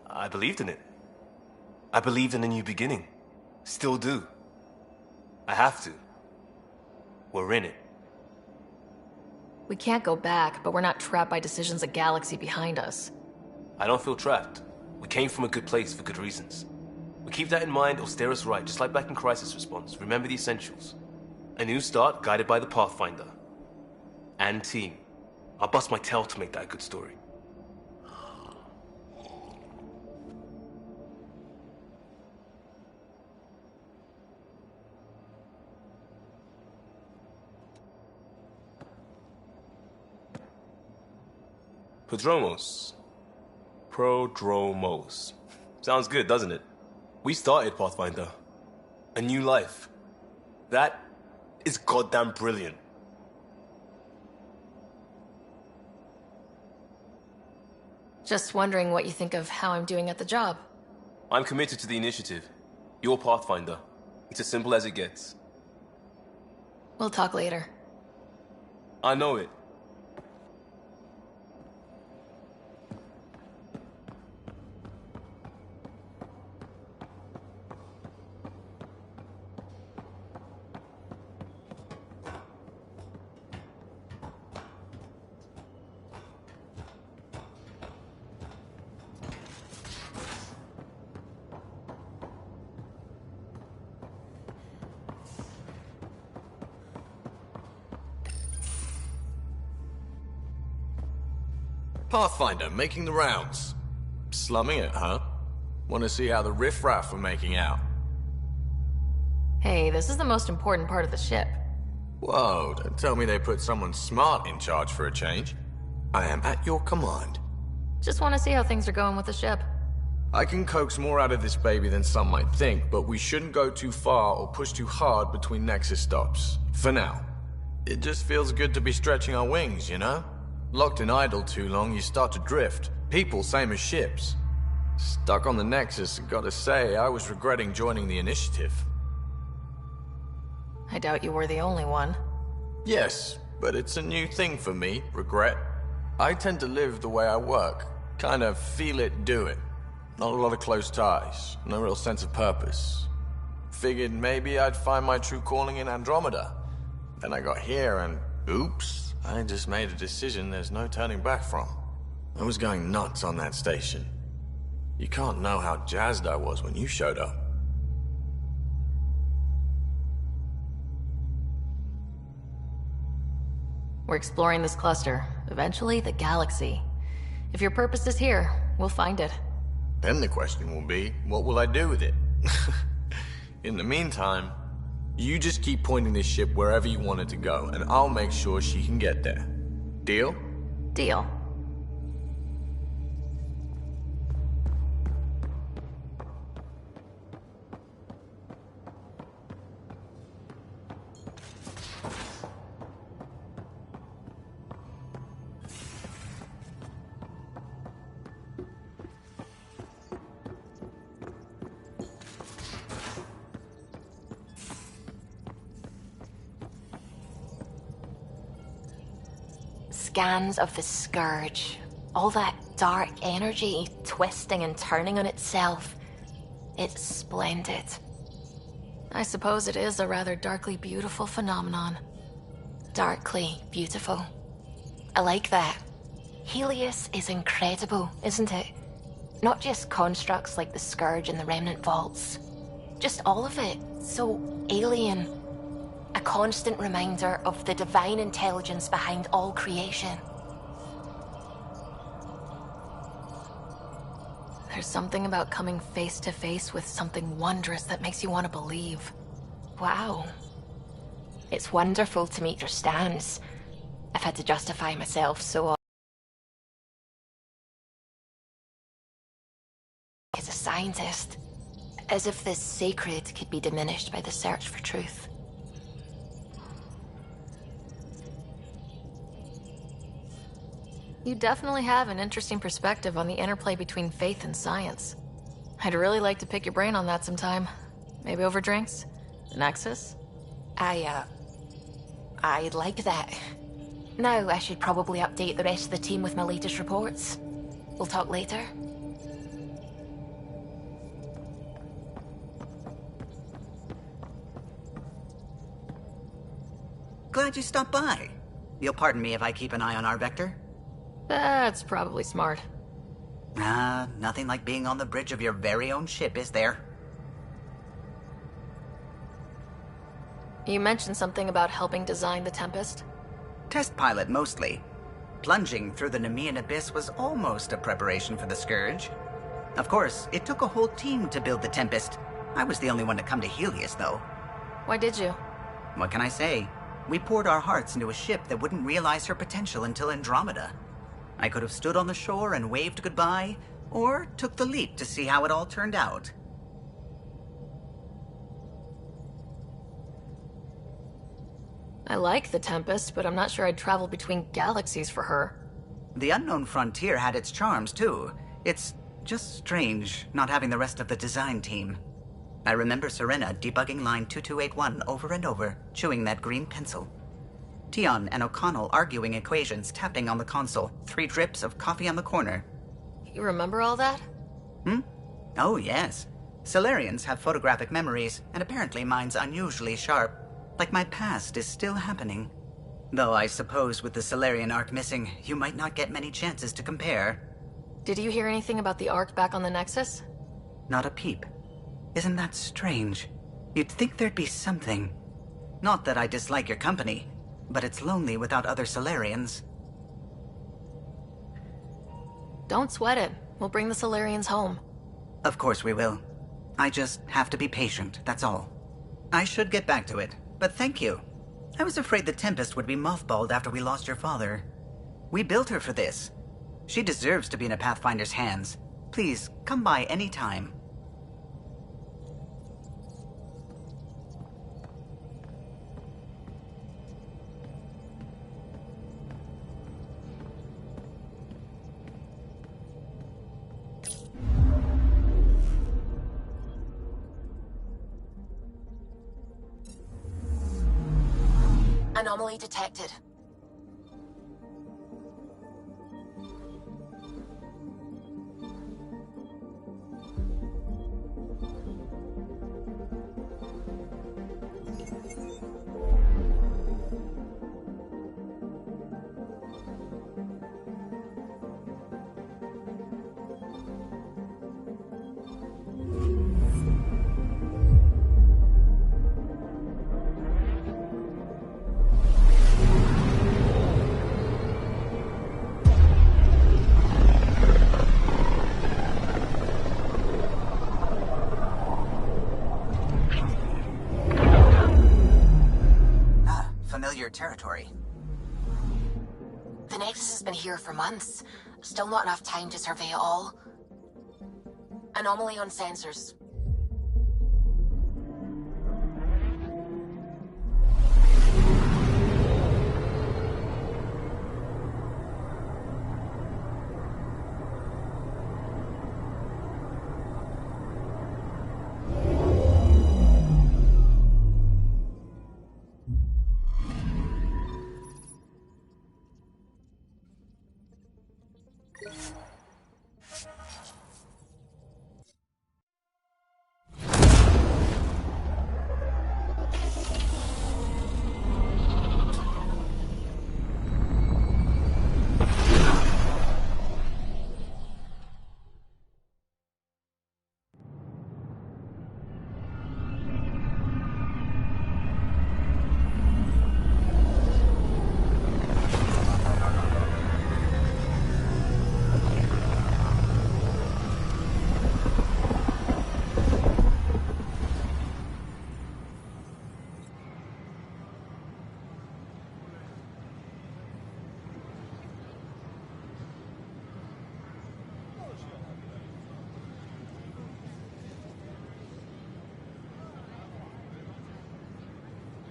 I believed in it. I believed in a new beginning. Still do. I have to. We're in it. We can't go back, but we're not trapped by decisions a galaxy behind us. I don't feel trapped. We came from a good place for good reasons. We keep that in mind, it'll steer us right, just like back in Crisis Response. Remember the essentials. A new start guided by the Pathfinder. And team. I'll bust my tail to make that a good story. Prodromos. Prodromos. Sounds good, doesn't it? We started Pathfinder. A new life. That is goddamn brilliant. Just wondering what you think of how I'm doing at the job. I'm committed to the initiative. You're Pathfinder. It's as simple as it gets. We'll talk later. I know it. Pathfinder, making the rounds. Slumming it, huh? Want to see how the riffraff are making out? Hey, this is the most important part of the ship. Whoa, don't tell me they put someone smart in charge for a change. I am at your command. Just want to see how things are going with the ship. I can coax more out of this baby than some might think, but we shouldn't go too far or push too hard between Nexus stops. For now. It just feels good to be stretching our wings, you know? Locked in idle too long, you start to drift. People, same as ships. Stuck on the Nexus, gotta say, I was regretting joining the initiative. I doubt you were the only one. Yes, but it's a new thing for me, regret. I tend to live the way I work. Kind of feel it, do it. Not a lot of close ties, no real sense of purpose. Figured maybe I'd find my true calling in Andromeda. Then I got here and, oops. I just made a decision there's no turning back from. I was going nuts on that station. You can't know how jazzed I was when you showed up. We're exploring this cluster, eventually the galaxy. If your purpose is here, we'll find it. Then the question will be, what will I do with it? In the meantime, you just keep pointing this ship wherever you want it to go, and I'll make sure she can get there. Deal? Deal. Scans of the Scourge. All that dark energy twisting and turning on itself. It's splendid. I suppose it is a rather darkly beautiful phenomenon. Darkly beautiful. I like that. Helios is incredible, isn't it? Not just constructs like the Scourge and the Remnant Vaults. Just all of it. So alien. A constant reminder of the divine intelligence behind all creation. There's something about coming face to face with something wondrous that makes you want to believe. Wow. It's wonderful to meet your stance. I've had to justify myself so often. As a scientist, as if the sacred could be diminished by the search for truth. You definitely have an interesting perspective on the interplay between faith and science. I'd really like to pick your brain on that sometime. Maybe over drinks? The Nexus? I'd like that. Now I should probably update the rest of the team with my latest reports. We'll talk later. Glad you stopped by. You'll pardon me if I keep an eye on our vector? That's probably smart. Nothing like being on the bridge of your very own ship, is there? You mentioned something about helping design the Tempest? Test pilot, mostly. Plunging through the Nemean abyss was almost a preparation for the Scourge. Of course, it took a whole team to build the Tempest. I was the only one to come to Helios, though. Why did you? What can I say? We poured our hearts into a ship that wouldn't realize her potential until Andromeda. I could have stood on the shore and waved goodbye, or took the leap to see how it all turned out. I like the Tempest, but I'm not sure I'd travel between galaxies for her. The unknown frontier had its charms, too. It's just strange not having the rest of the design team. I remember Serena debugging line 2281 over and over, chewing that green pencil. Tion and O'Connell arguing equations, tapping on the console, 3 drips of coffee on the corner. You remember all that? Oh, yes. Solarians have photographic memories, and apparently mine's unusually sharp. Like my past is still happening. Though I suppose with the Solarian arc missing, you might not get many chances to compare. Did you hear anything about the arc back on the Nexus? Not a peep. Isn't that strange? You'd think there'd be something. Not that I dislike your company, but it's lonely without other Solarians. Don't sweat it. We'll bring the Solarians home. Of course we will. I just have to be patient, that's all. I should get back to it, but thank you. I was afraid the Tempest would be mothballed after we lost your father. We built her for this. She deserves to be in a Pathfinder's hands. Please, come by any time. Anomaly detected. Familiar territory. The Nexus has been here for months. Still not enough time to survey it all. Anomaly on sensors.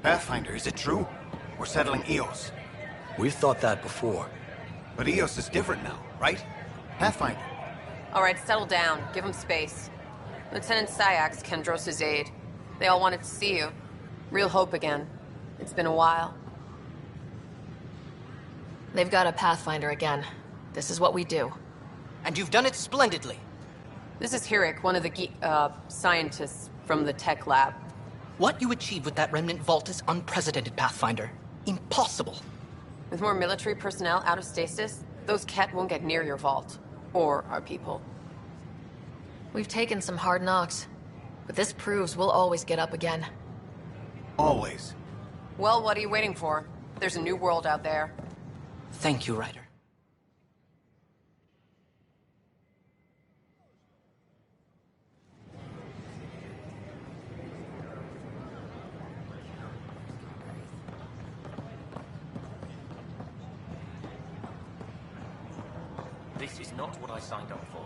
Pathfinder, is it true? We're settling Eos. We've thought that before. But Eos is different now, right? Pathfinder. All right, settle down. Give him space. Lieutenant Syax, Kendros' aide. They all wanted to see you. Real hope again. It's been a while. They've got a Pathfinder again. This is what we do. And you've done it splendidly. This is Hirik, one of the scientists from the tech lab. What you achieved with that remnant vault is unprecedented, Pathfinder. Impossible. With more military personnel out of stasis, those Ket won't get near your vault. Or our people. We've taken some hard knocks, but this proves we'll always get up again. Always. Well, what are you waiting for? There's a new world out there. Thank you, Ryder. This is not what I signed up for.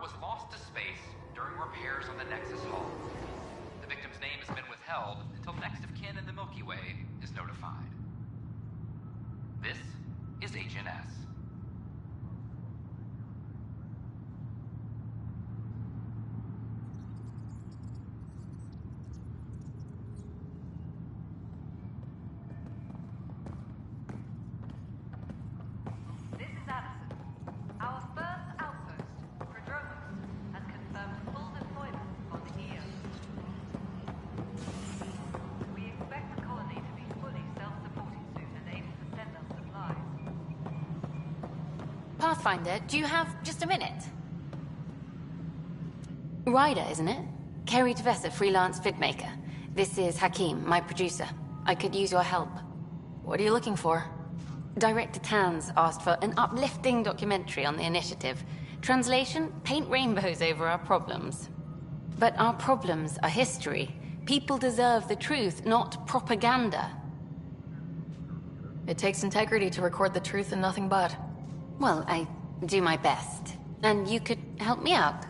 Was lost to space during repairs on the Nexus hull. The victim's name has been withheld until next of kin in the Milky Way is notified. This is HNS. This is Addison. Our first outpost, Andromeda, has confirmed full deployment on the EO. We expect the colony to be fully self-supporting soon and able to send us supplies. Pathfinder, do you have just a minute? Ryder, isn't it? Kerry Tevessa, freelance vidmaker. This is Hakim, my producer. I could use your help. What are you looking for? Director Tanz asked for an uplifting documentary on the initiative. Translation, paint rainbows over our problems. But our problems are history. People deserve the truth, not propaganda. It takes integrity to record the truth and nothing but. Well, I do my best. And you could help me out.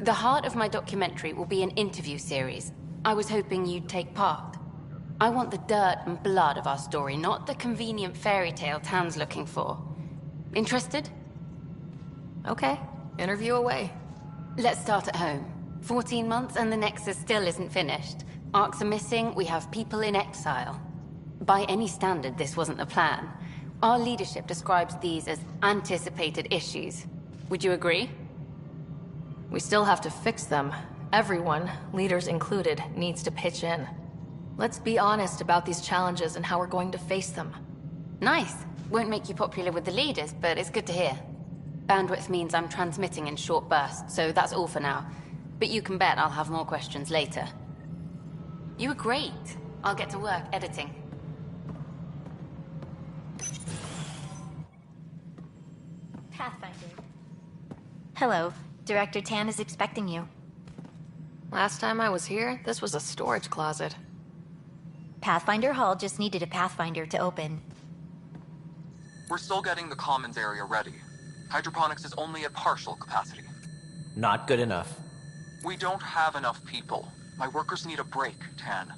The heart of my documentary will be an interview series. I was hoping you'd take part. I want the dirt and blood of our story, not the convenient fairy tale Tan's looking for. Interested? Okay, interview away. Let's start at home. 14 months and the Nexus still isn't finished. Arcs are missing, we have people in exile. By any standard, this wasn't the plan. Our leadership describes these as anticipated issues. Would you agree? We still have to fix them. Everyone, leaders included, needs to pitch in. Let's be honest about these challenges and how we're going to face them. Nice. Won't make you popular with the leaders, but it's good to hear. Bandwidth means I'm transmitting in short bursts, so that's all for now. But you can bet I'll have more questions later. You were great. I'll get to work editing. Pathfinder. Hello. Director Tan is expecting you. Last time I was here, this was a storage closet. Pathfinder Hall just needed a Pathfinder to open. We're still getting the commons area ready. Hydroponics is only at partial capacity. Not good enough. We don't have enough people. My workers need a break, Tan.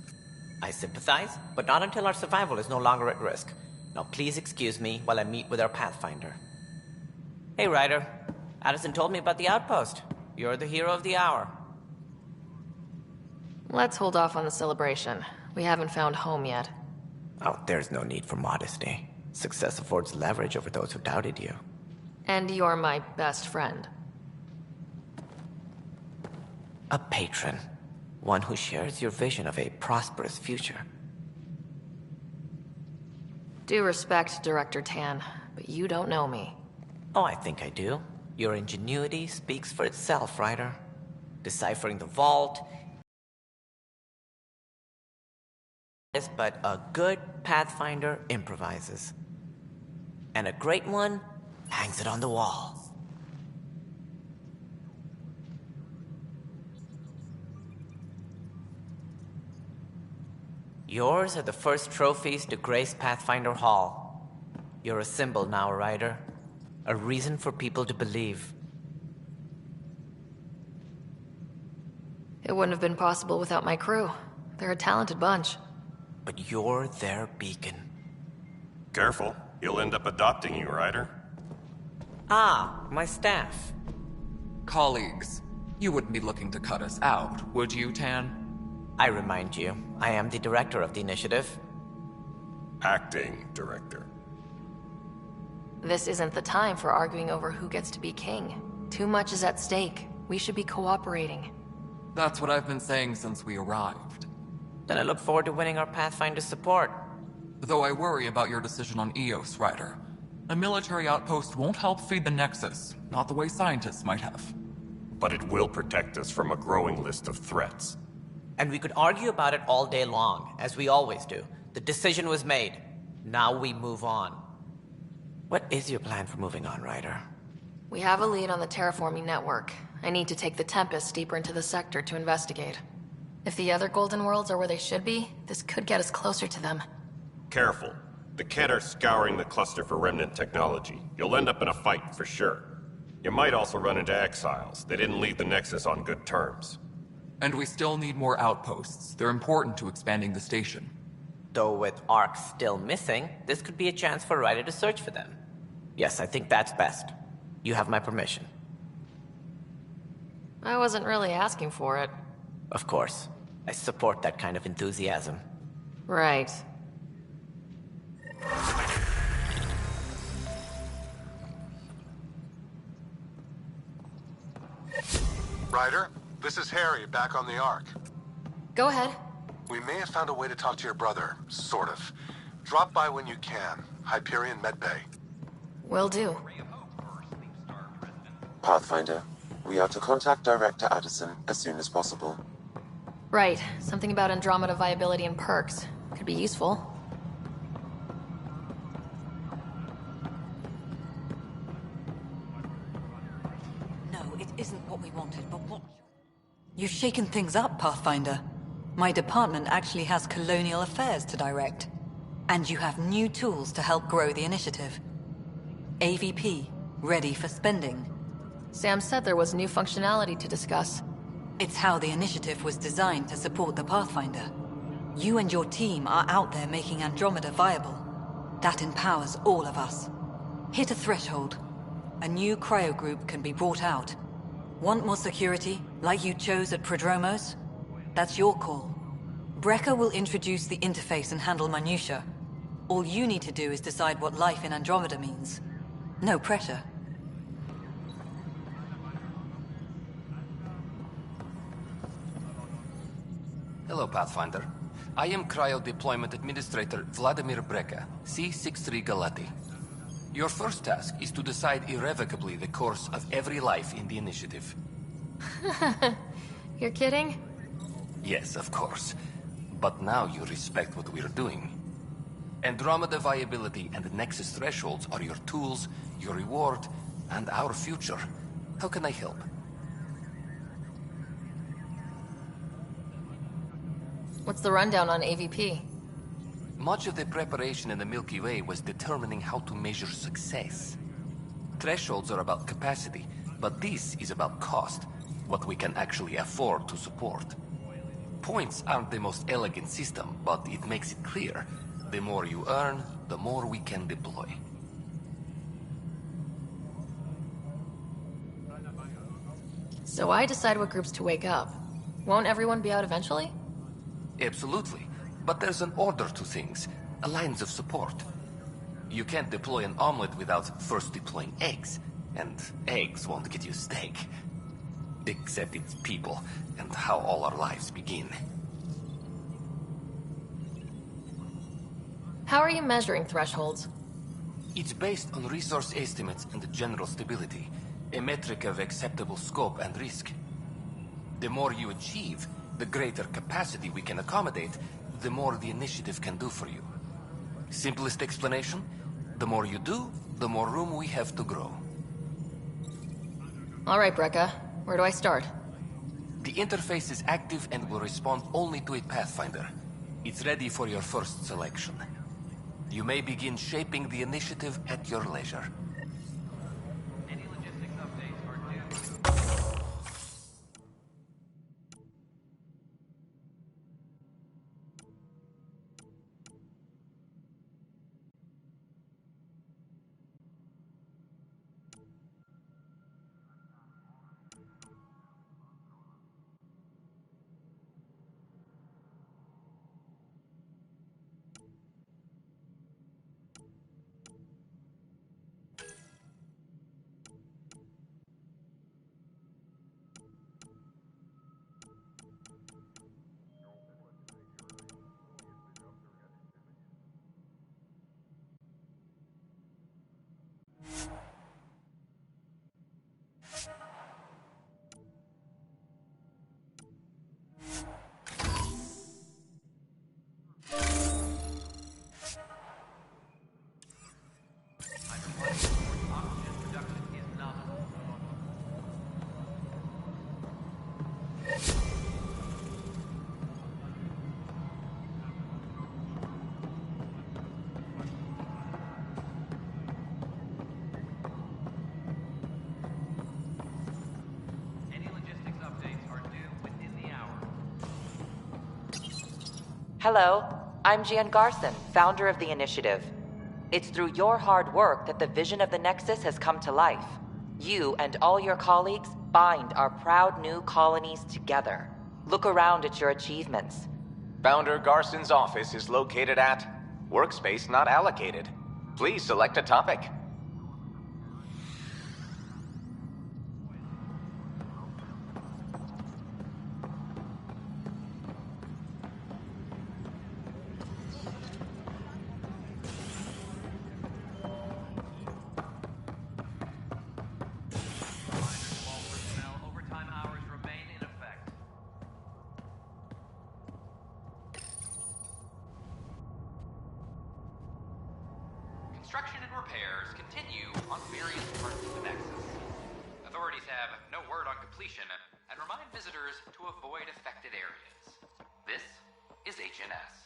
I sympathize, but not until our survival is no longer at risk. Now please excuse me while I meet with our Pathfinder. Hey, Ryder. Addison told me about the outpost. You're the hero of the hour. Let's hold off on the celebration. We haven't found home yet. Oh, there's no need for modesty. Success affords leverage over those who doubted you. And you're my best friend. A patron. One who shares your vision of a prosperous future. Due respect, Director Tan, but you don't know me. Oh, I think I do. Your ingenuity speaks for itself, Ryder. Deciphering the vault, but a good Pathfinder improvises. And a great one hangs it on the wall. Yours are the first trophies to grace Pathfinder Hall. You're a symbol now, Ryder. A reason for people to believe. It wouldn't have been possible without my crew. They're a talented bunch. But you're their beacon. Careful. He'll end up adopting you, Ryder. Ah, my staff. Colleagues, you wouldn't be looking to cut us out, would you, Tan? I remind you, I am the director of the initiative. Acting director. This isn't the time for arguing over who gets to be king. Too much is at stake. We should be cooperating. That's what I've been saying since we arrived. Then I look forward to winning our Pathfinder's support. Though I worry about your decision on Eos, Ryder. A military outpost won't help feed the Nexus, not the way scientists might have. But it will protect us from a growing list of threats. And we could argue about it all day long, as we always do. The decision was made. Now we move on. What is your plan for moving on, Ryder? We have a lead on the terraforming network. I need to take the Tempest deeper into the sector to investigate. If the other Golden Worlds are where they should be, this could get us closer to them. Careful. The Kett are scouring the cluster for remnant technology. You'll end up in a fight, for sure. You might also run into exiles. They didn't leave the Nexus on good terms. And we still need more outposts. They're important to expanding the station. Though with Ark still missing, this could be a chance for Ryder to search for them. Yes, I think that's best. You have my permission. I wasn't really asking for it. Of course. I support that kind of enthusiasm. Right. Ryder, this is Harry, back on the Ark. Go ahead. We may have found a way to talk to your brother, sort of. Drop by when you can. Hyperion Medbay. Will do. Pathfinder, we are to contact Director Addison as soon as possible. Right. Something about Andromeda viability and perks. Could be useful. No, it isn't what we wanted, but what... You've shaken things up, Pathfinder. My department actually has colonial affairs to direct. And you have new tools to help grow the initiative. AVP, ready for spending. Sam said there was new functionality to discuss. It's how the initiative was designed to support the Pathfinder. You and your team are out there making Andromeda viable. That empowers all of us. Hit a threshold. A new cryo group can be brought out. Want more security, like you chose at Prodromos? That's your call. Brecker will introduce the interface and handle minutiae. All you need to do is decide what life in Andromeda means. No pressure. Hello, Pathfinder. I am Cryo Deployment Administrator Vladimir Brecker, C-63 Galati. Your first task is to decide irrevocably the course of every life in the initiative. You're kidding? Yes, of course. But now you respect what we're doing. Andromeda viability and the Nexus thresholds are your tools, your reward, and our future. How can I help? What's the rundown on AVP? Much of the preparation in the Milky Way was determining how to measure success. Thresholds are about capacity, but this is about cost, what we can actually afford to support. Points aren't the most elegant system, but it makes it clear. The more you earn, the more we can deploy. So I decide what groups to wake up. Won't everyone be out eventually? Absolutely. But there's an order to things, a lines of support. You can't deploy an omelet without first deploying eggs, and eggs won't get you steak. Except it's people, and how all our lives begin. How are you measuring thresholds? It's based on resource estimates and general stability, a metric of acceptable scope and risk. The more you achieve, the greater capacity we can accommodate, the more the initiative can do for you. Simplest explanation, the more you do, the more room we have to grow. All right, Brekka. Where do I start? The interface is active and will respond only to a Pathfinder. It's ready for your first selection. You may begin shaping the initiative at your leisure. Any logistics updates are due. Hello, I'm Gian Garson, founder of the initiative. It's through your hard work that the vision of the Nexus has come to life. You and all your colleagues bind our proud new colonies together. Look around at your achievements. Founder Garson's office is located at Workspace Not Allocated. Please select a topic. Construction and repairs continue on various parts of the Nexus. Authorities have no word on completion and remind visitors to avoid affected areas. This is HNS.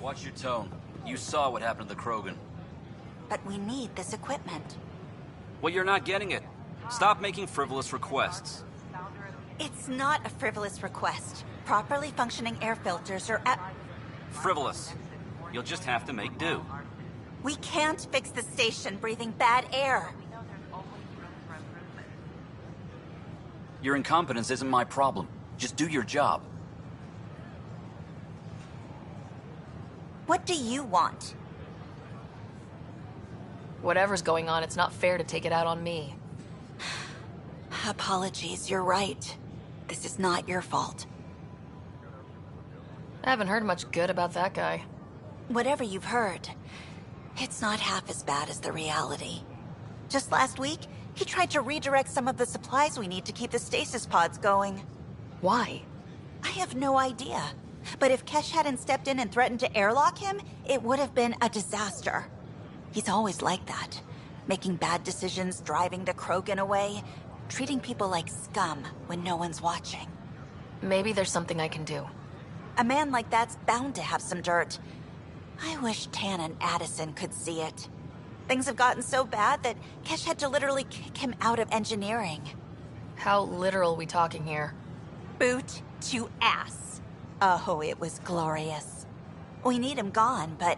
Watch your tone. You saw what happened to the Krogan. But we need this equipment. Well, you're not getting it. Stop making frivolous requests. It's not a frivolous request. Properly functioning air filters are at... Frivolous. You'll just have to make do. We can't fix the station breathing bad air. Your incompetence isn't my problem. Just do your job. What do you want? Whatever's going on, it's not fair to take it out on me. Apologies, you're right. This is not your fault. I haven't heard much good about that guy. Whatever you've heard, it's not half as bad as the reality. Just last week, he tried to redirect some of the supplies we need to keep the stasis pods going. Why? I have no idea. But if Kesh hadn't stepped in and threatened to airlock him, it would have been a disaster. He's always like that. Making bad decisions, driving the Krogan away, treating people like scum when no one's watching. Maybe there's something I can do. A man like that's bound to have some dirt. I wish Tan and Addison could see it. Things have gotten so bad that Kesh had to literally kick him out of engineering. How literal we talking here? Boot to ass. Oh, it was glorious. We need him gone, but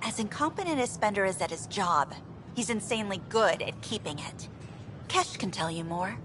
as incompetent as Spender is at his job, he's insanely good at keeping it. Kesh can tell you more.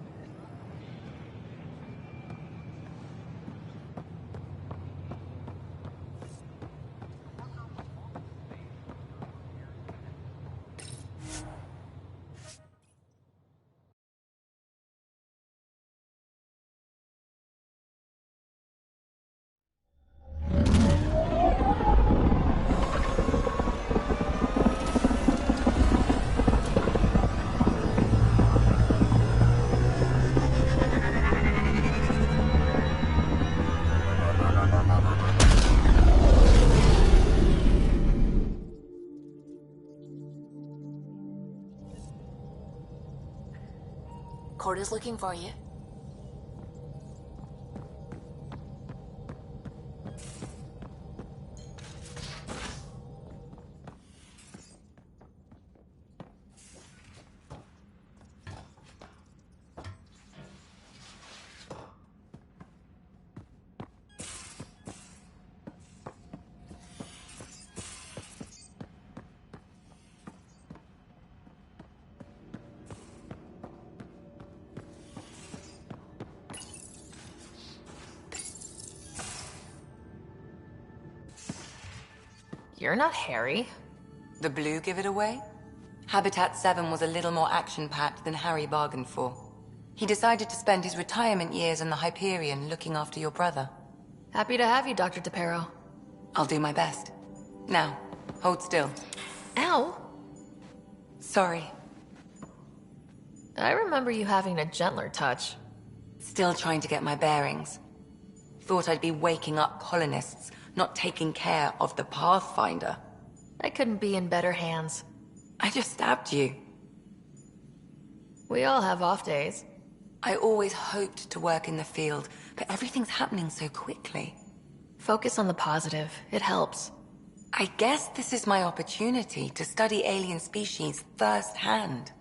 Corda's looking for you. You're not Harry. The blue give it away? Habitat 7 was a little more action-packed than Harry bargained for. He decided to spend his retirement years in the Hyperion looking after your brother. Happy to have you, Dr. DePero. I'll do my best. Now, hold still. Ow! Sorry. I remember you having a gentler touch. Still trying to get my bearings. Thought I'd be waking up colonists, not taking care of the Pathfinder. I couldn't be in better hands. I just stabbed you. We all have off days. I always hoped to work in the field, but everything's happening so quickly. Focus on the positive. It helps. I guess this is my opportunity to study alien species firsthand.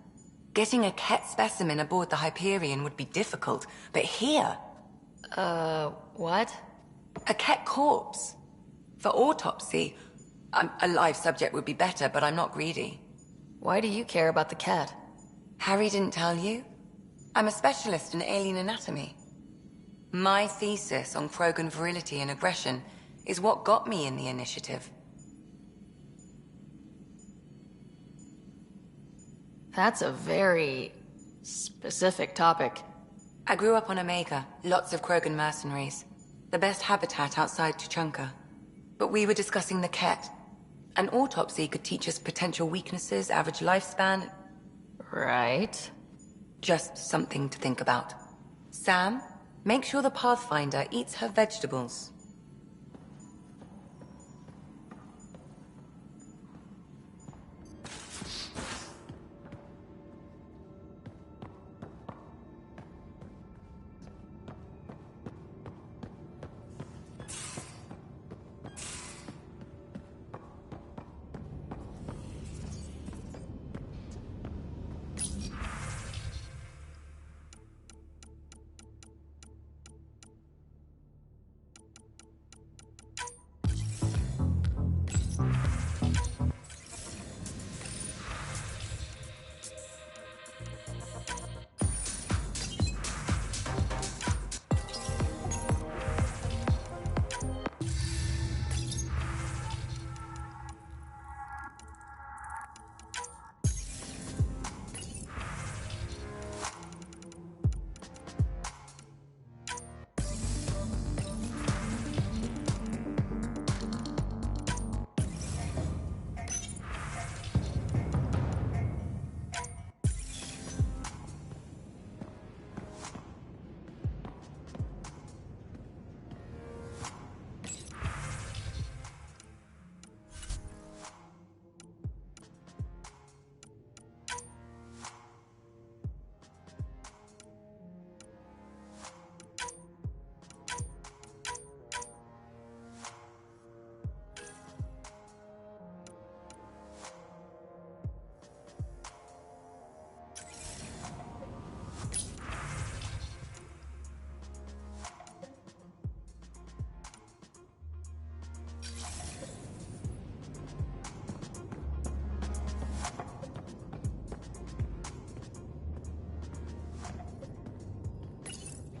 Getting a Ket specimen aboard the Hyperion would be difficult, but here... what? A Ket corpse. For autopsy, a live subject would be better, but I'm not greedy. Why do you care about the cat? Harry didn't tell you? I'm a specialist in alien anatomy. My thesis on Krogan virility and aggression is what got me in the initiative. That's a very specific topic. I grew up on Omega, lots of Krogan mercenaries. The best habitat outside Tuchanka. But we were discussing the Ket. An autopsy could teach us potential weaknesses, average lifespan. Right. Just something to think about. Sam, make sure the Pathfinder eats her vegetables.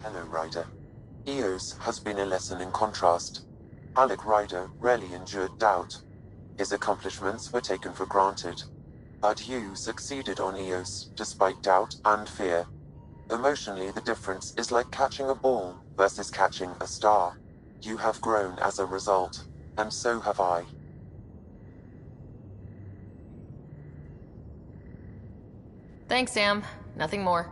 Hello, Ryder. Eos has been a lesson in contrast. Alec Ryder rarely endured doubt. His accomplishments were taken for granted. But you succeeded on Eos, despite doubt and fear. Emotionally, the difference is like catching a ball versus catching a star. You have grown as a result, and so have I. Thanks, Sam. Nothing more.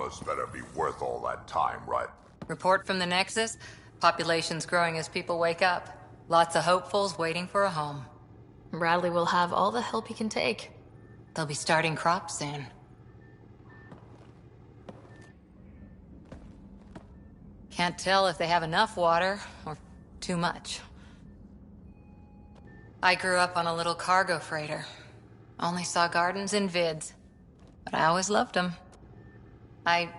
Romulus better be worth all that time, right? Report from the Nexus. Population's growing as people wake up. Lots of hopefuls waiting for a home. Bradley will have all the help he can take. They'll be starting crops soon. Can't tell if they have enough water or too much. I grew up on a little cargo freighter. Only saw gardens in vids, but I always loved them. I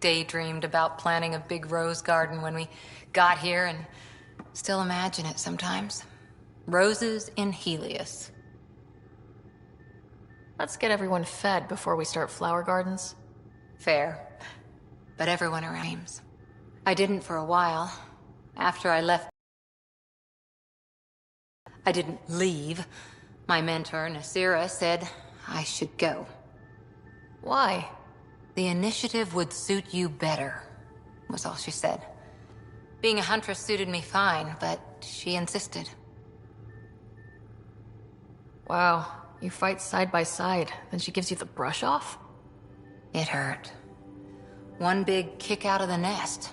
daydreamed about planting a big rose garden when we got here and still imagine it sometimes. Roses in Helios. Let's get everyone fed before we start flower gardens. Fair. But everyone around. I didn't for a while. After I left... I didn't leave. My mentor, Nasira, said I should go. Why? The initiative would suit you better, was all she said. Being a huntress suited me fine, but she insisted. Wow, you fight side by side, then she gives you the brush off? It hurt. One big kick out of the nest.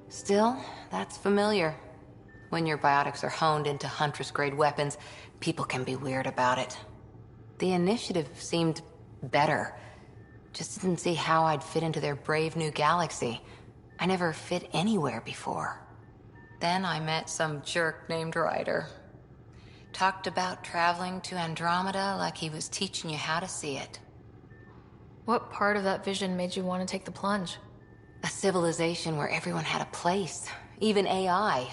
Still, that's familiar. When your biotics are honed into Huntress-grade weapons, people can be weird about it. The initiative seemed better. Just didn't see how I'd fit into their brave new galaxy. I never fit anywhere before. Then I met some jerk named Ryder. Talked about traveling to Andromeda like he was teaching you how to see it. What part of that vision made you want to take the plunge? A civilization where everyone had a place, even AI,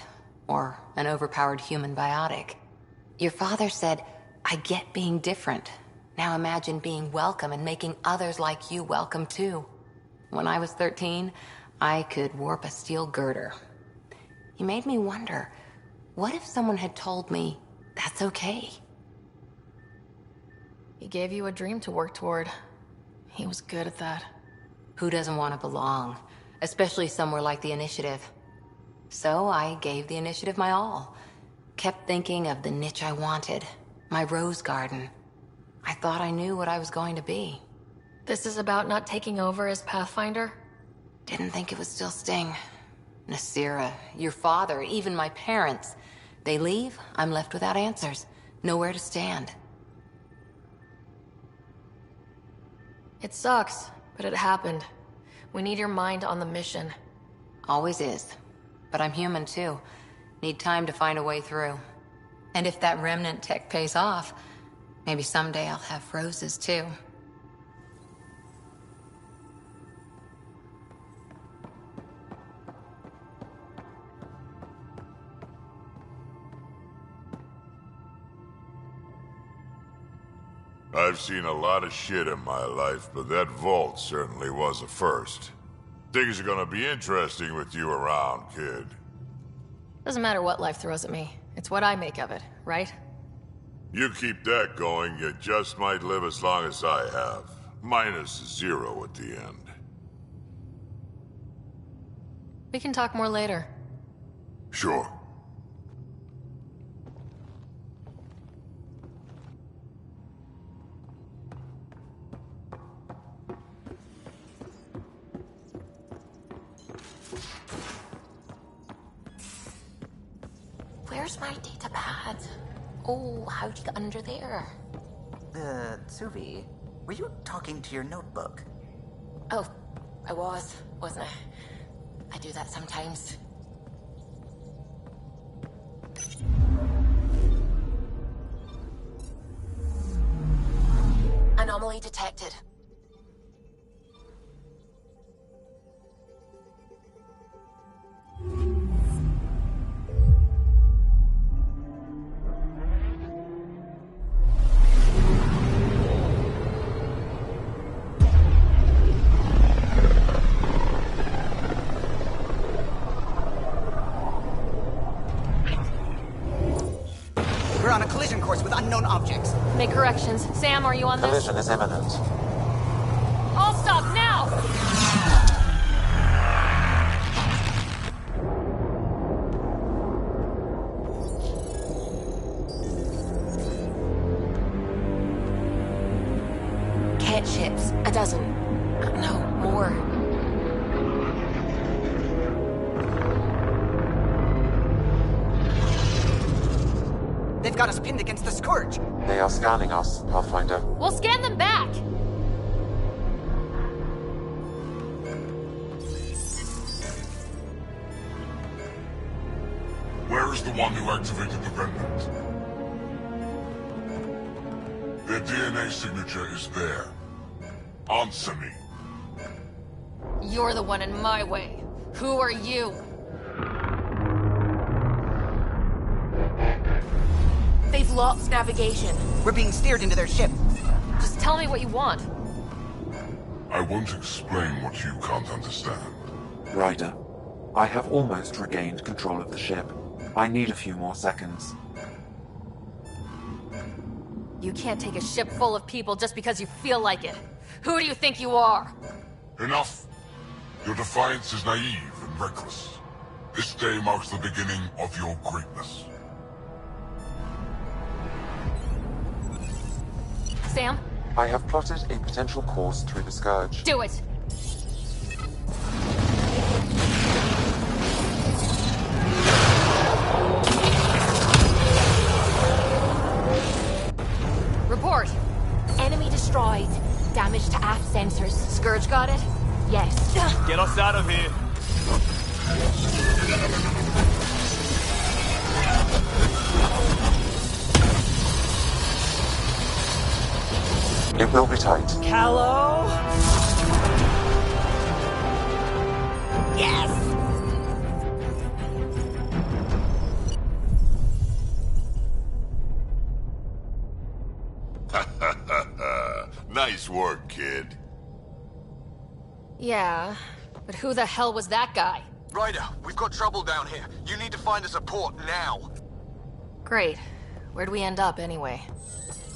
or an overpowered human biotic. Your father said, I get being different. Now imagine being welcome and making others like you welcome too. When I was 13, I could warp a steel girder. He made me wonder, what if someone had told me that's okay? He gave you a dream to work toward. He was good at that. Who doesn't want to belong? Especially somewhere like the Initiative. So I gave the Initiative my all. Kept thinking of the niche I wanted. My rose garden. I thought I knew what I was going to be. This is about not taking over as Pathfinder? Didn't think it would still sting. Nasira, your father, even my parents. They leave, I'm left without answers. Nowhere to stand. It sucks, but it happened. We need your mind on the mission. Always is. But I'm human too. Need time to find a way through. And if that remnant tech pays off, maybe someday I'll have roses too. I've seen a lot of shit in my life, but that vault certainly was a first. Things are gonna be interesting with you around, kid. Doesn't matter what life throws at me. It's what I make of it, right? You keep that going, you just might live as long as I have. Minus 0 at the end. We can talk more later. Sure. Where's my data pad? Oh, how'd you get under there? Suvi, were you talking to your notebook? Oh, I was, wasn't I? I do that sometimes. Anomaly detected. We're on a collision course with unknown objects. Make corrections. Sam, are you on this? Collision is imminent. All stop now! Cat ships. A dozen. No, more. door. They've got us pinned against the Scourge. They are scanning us, Pathfinder. We'll scan them back! Where is the one who activated the remnant? Their DNA signature is there. Answer me. You're the one in my way. Who are you? They've lost navigation. We're being steered into their ship. Just tell me what you want. I won't explain what you can't understand. Ryder, I have almost regained control of the ship. I need a few more seconds. You can't take a ship full of people just because you feel like it. Who do you think you are? Enough! Your defiance is naive and reckless. This day marks the beginning of your greatness. Sam? I have plotted a potential course through the Scourge. Do it! Report! Enemy destroyed. Damage to aft sensors. Scourge got it? Yes. Get us out of here! It will be tight. Callow? Yes! Nice work, kid. Yeah, but who the hell was that guy? Ryder, we've got trouble down here. You need to find us a port now. Great. Where'd we end up anyway?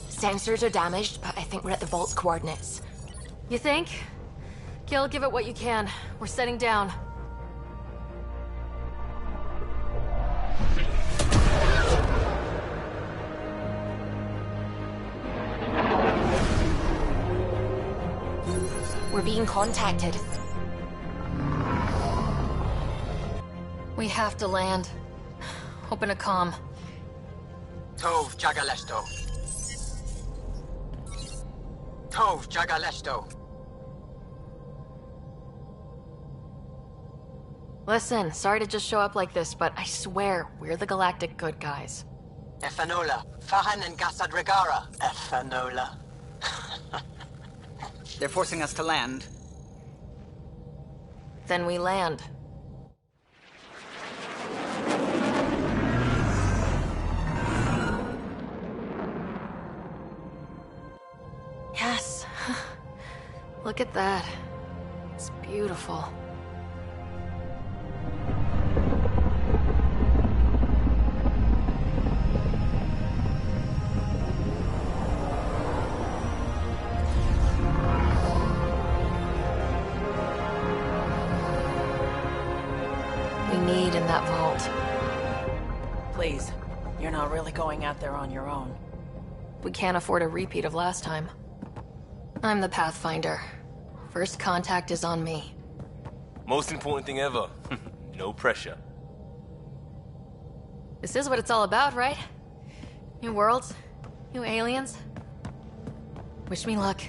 Sensors are damaged, but I think we're at the vault's coordinates. You think? Gil, give it what you can. We're setting down. We're being contacted. We have to land. Open a comm. Tov Jagalesto. Tov Jagalesto. Listen, sorry to just show up like this, but I swear, we're the galactic good guys. Efanola. Fahan and Gasadregara. Efanola. They're forcing us to land. Then we land. Yes. Look at that. It's beautiful. We need in that vault. Please, you're not really going out there on your own. We can't afford a repeat of last time. I'm the Pathfinder. First contact is on me. Most important thing ever. No pressure. This is what it's all about, right? New worlds, new aliens. Wish me luck.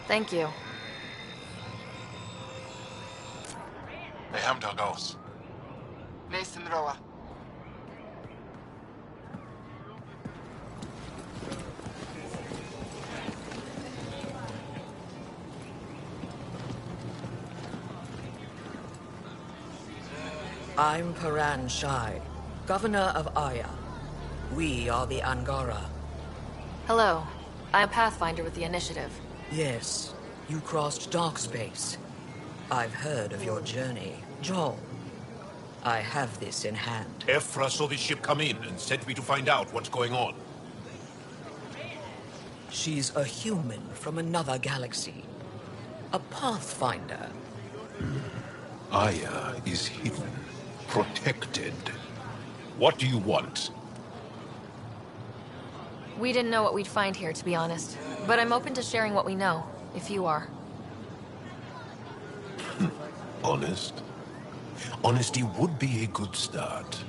Thank you. I'm Paran Shai, Governor of Aya. We are the Angara. Hello. I'm Pathfinder with the Initiative. Yes, you crossed dark space. I've heard of your journey, Joel. I have this in hand. Ephra saw this ship come in and sent me to find out what's going on. She's a human from another galaxy. A Pathfinder. Aya is hidden, protected. What do you want? We didn't know what we'd find here, to be honest. But I'm open to sharing what we know, if you are. Honest? Honesty would be a good start.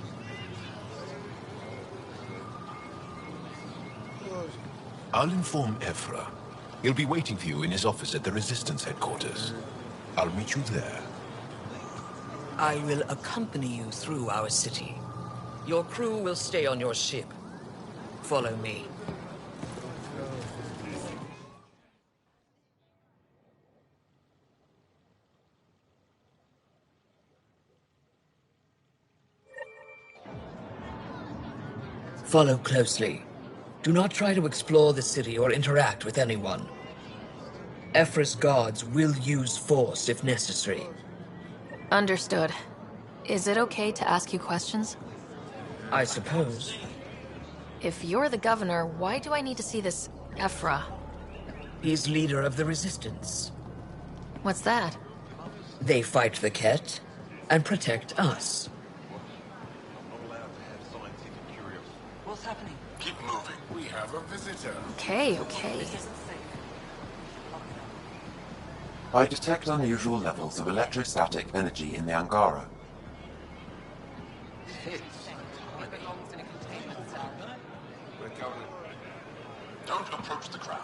I'll inform Ephra. He'll be waiting for you in his office at the Resistance headquarters. I'll meet you there. I will accompany you through our city. Your crew will stay on your ship. Follow me. Follow closely. Do not try to explore the city or interact with anyone. Ephra's guards will use force if necessary. Understood. Is it okay to ask you questions? I suppose. If you're the governor, why do I need to see this Ephra? He's leader of the Resistance. What's that? They fight the Ket and protect us. What's happening? Keep moving. We have a visitor. Okay. I detect unusual levels of electrostatic energy in the Angara. Don't approach the crowd.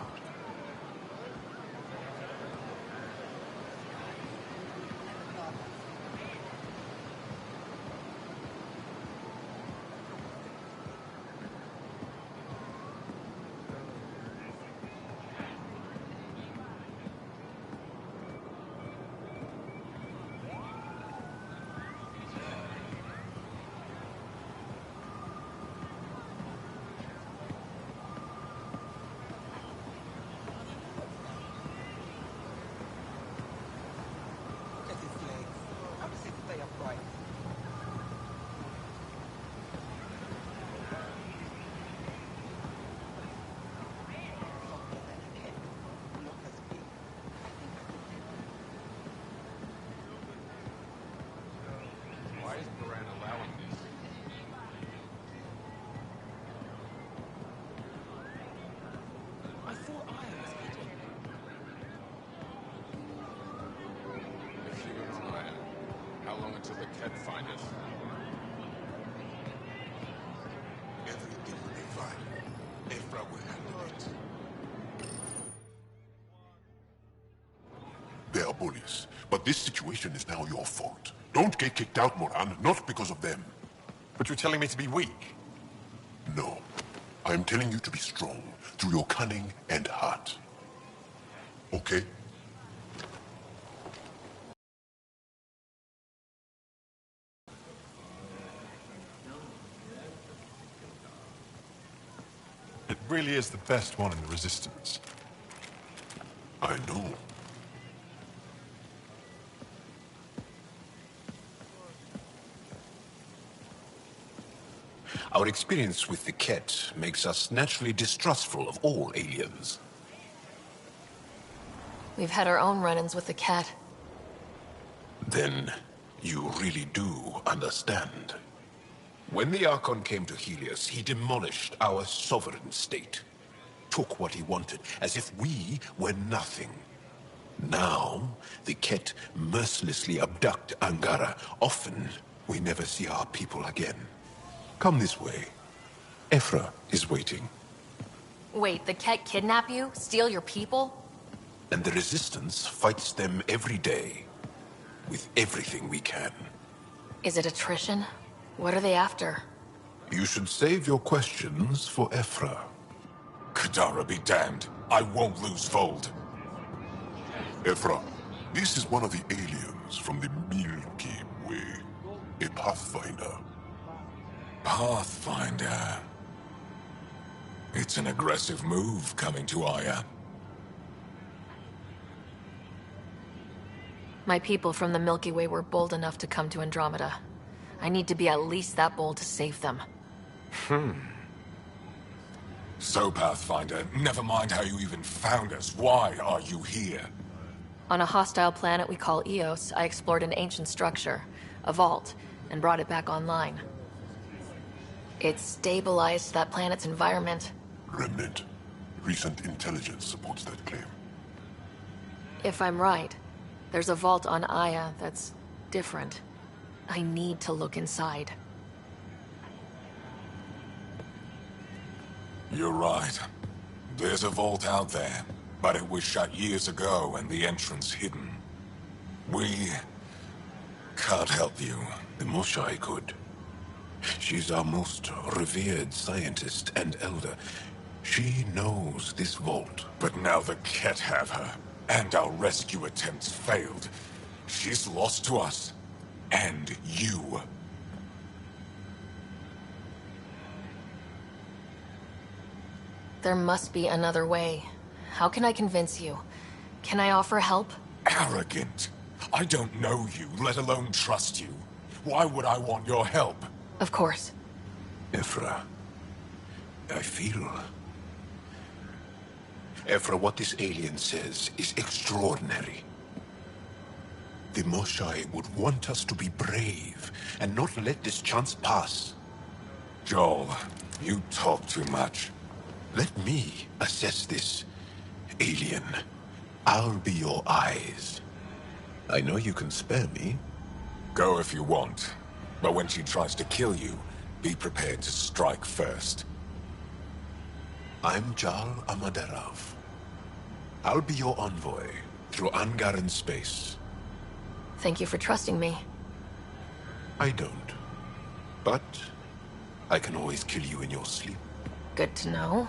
They are bullies, but this situation is now your fault. Don't get kicked out, Moran, not because of them. But you're telling me to be weak? No. I am telling you to be strong through your cunning and heart. Okay? It really is the best one in the Resistance. I know. Our experience with the Ket makes us naturally distrustful of all aliens. We've had our own run-ins with the Ket. Then you really do understand. When the Archon came to Helios, he demolished our sovereign state. Took what he wanted, as if we were nothing. Now, the Ket mercilessly abduct Angara. Often, we never see our people again. Come this way. Ephra is waiting. Wait, the Ket kidnap you? Steal your people? And the Resistance fights them every day. With everything we can. Is it attrition? What are they after? You should save your questions for Ephra. Kadara be damned. I won't lose Fold. Ephra, this is one of the aliens from the Milky Way. A Pathfinder. Pathfinder. It's an aggressive move coming to Aya. My people from the Milky Way were bold enough to come to Andromeda. I need to be at least that bold to save them. So, Pathfinder, never mind how you even found us. Why are you here? On a hostile planet we call Eos, I explored an ancient structure, a vault, and brought it back online. It stabilized that planet's environment. Remnant. Recent intelligence supports that claim. If I'm right, there's a vault on Aya that's different. I need to look inside. You're right. There's a vault out there, but it was shut years ago and the entrance hidden. We can't help you. The Moshai could. She's our most revered scientist and elder. She knows this vault. But now the Ket have her, and our rescue attempts failed. She's lost to us. And you. There must be another way. How can I convince you? Can I offer help? Arrogant. I don't know you, let alone trust you. Why would I want your help? Of course. Ephra, I feel... Ephra, what this alien says is extraordinary. The Moshai would want us to be brave and not let this chance pass. Joel, you talk too much. Let me assess this, alien. I'll be your eyes. I know you can spare me. Go if you want. But when she tries to kill you, be prepared to strike first. I'm Jal Amaderov. I'll be your envoy through Angaran space. Thank you for trusting me. I don't. But I can always kill you in your sleep. Good to know.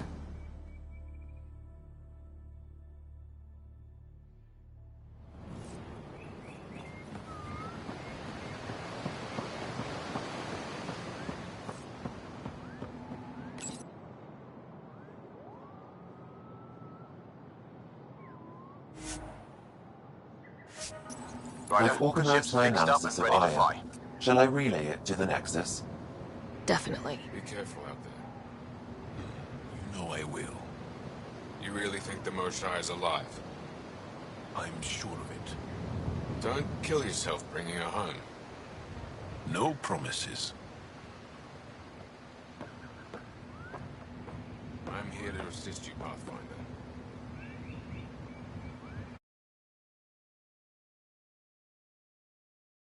I've organized my analysis of Aya. Shall I relay it to the Nexus? Definitely. Be careful out there. You know I will. You really think the Moshai is alive? I'm sure of it. Don't kill yourself bringing her home. No promises. I'm here to assist you, Pathfinder.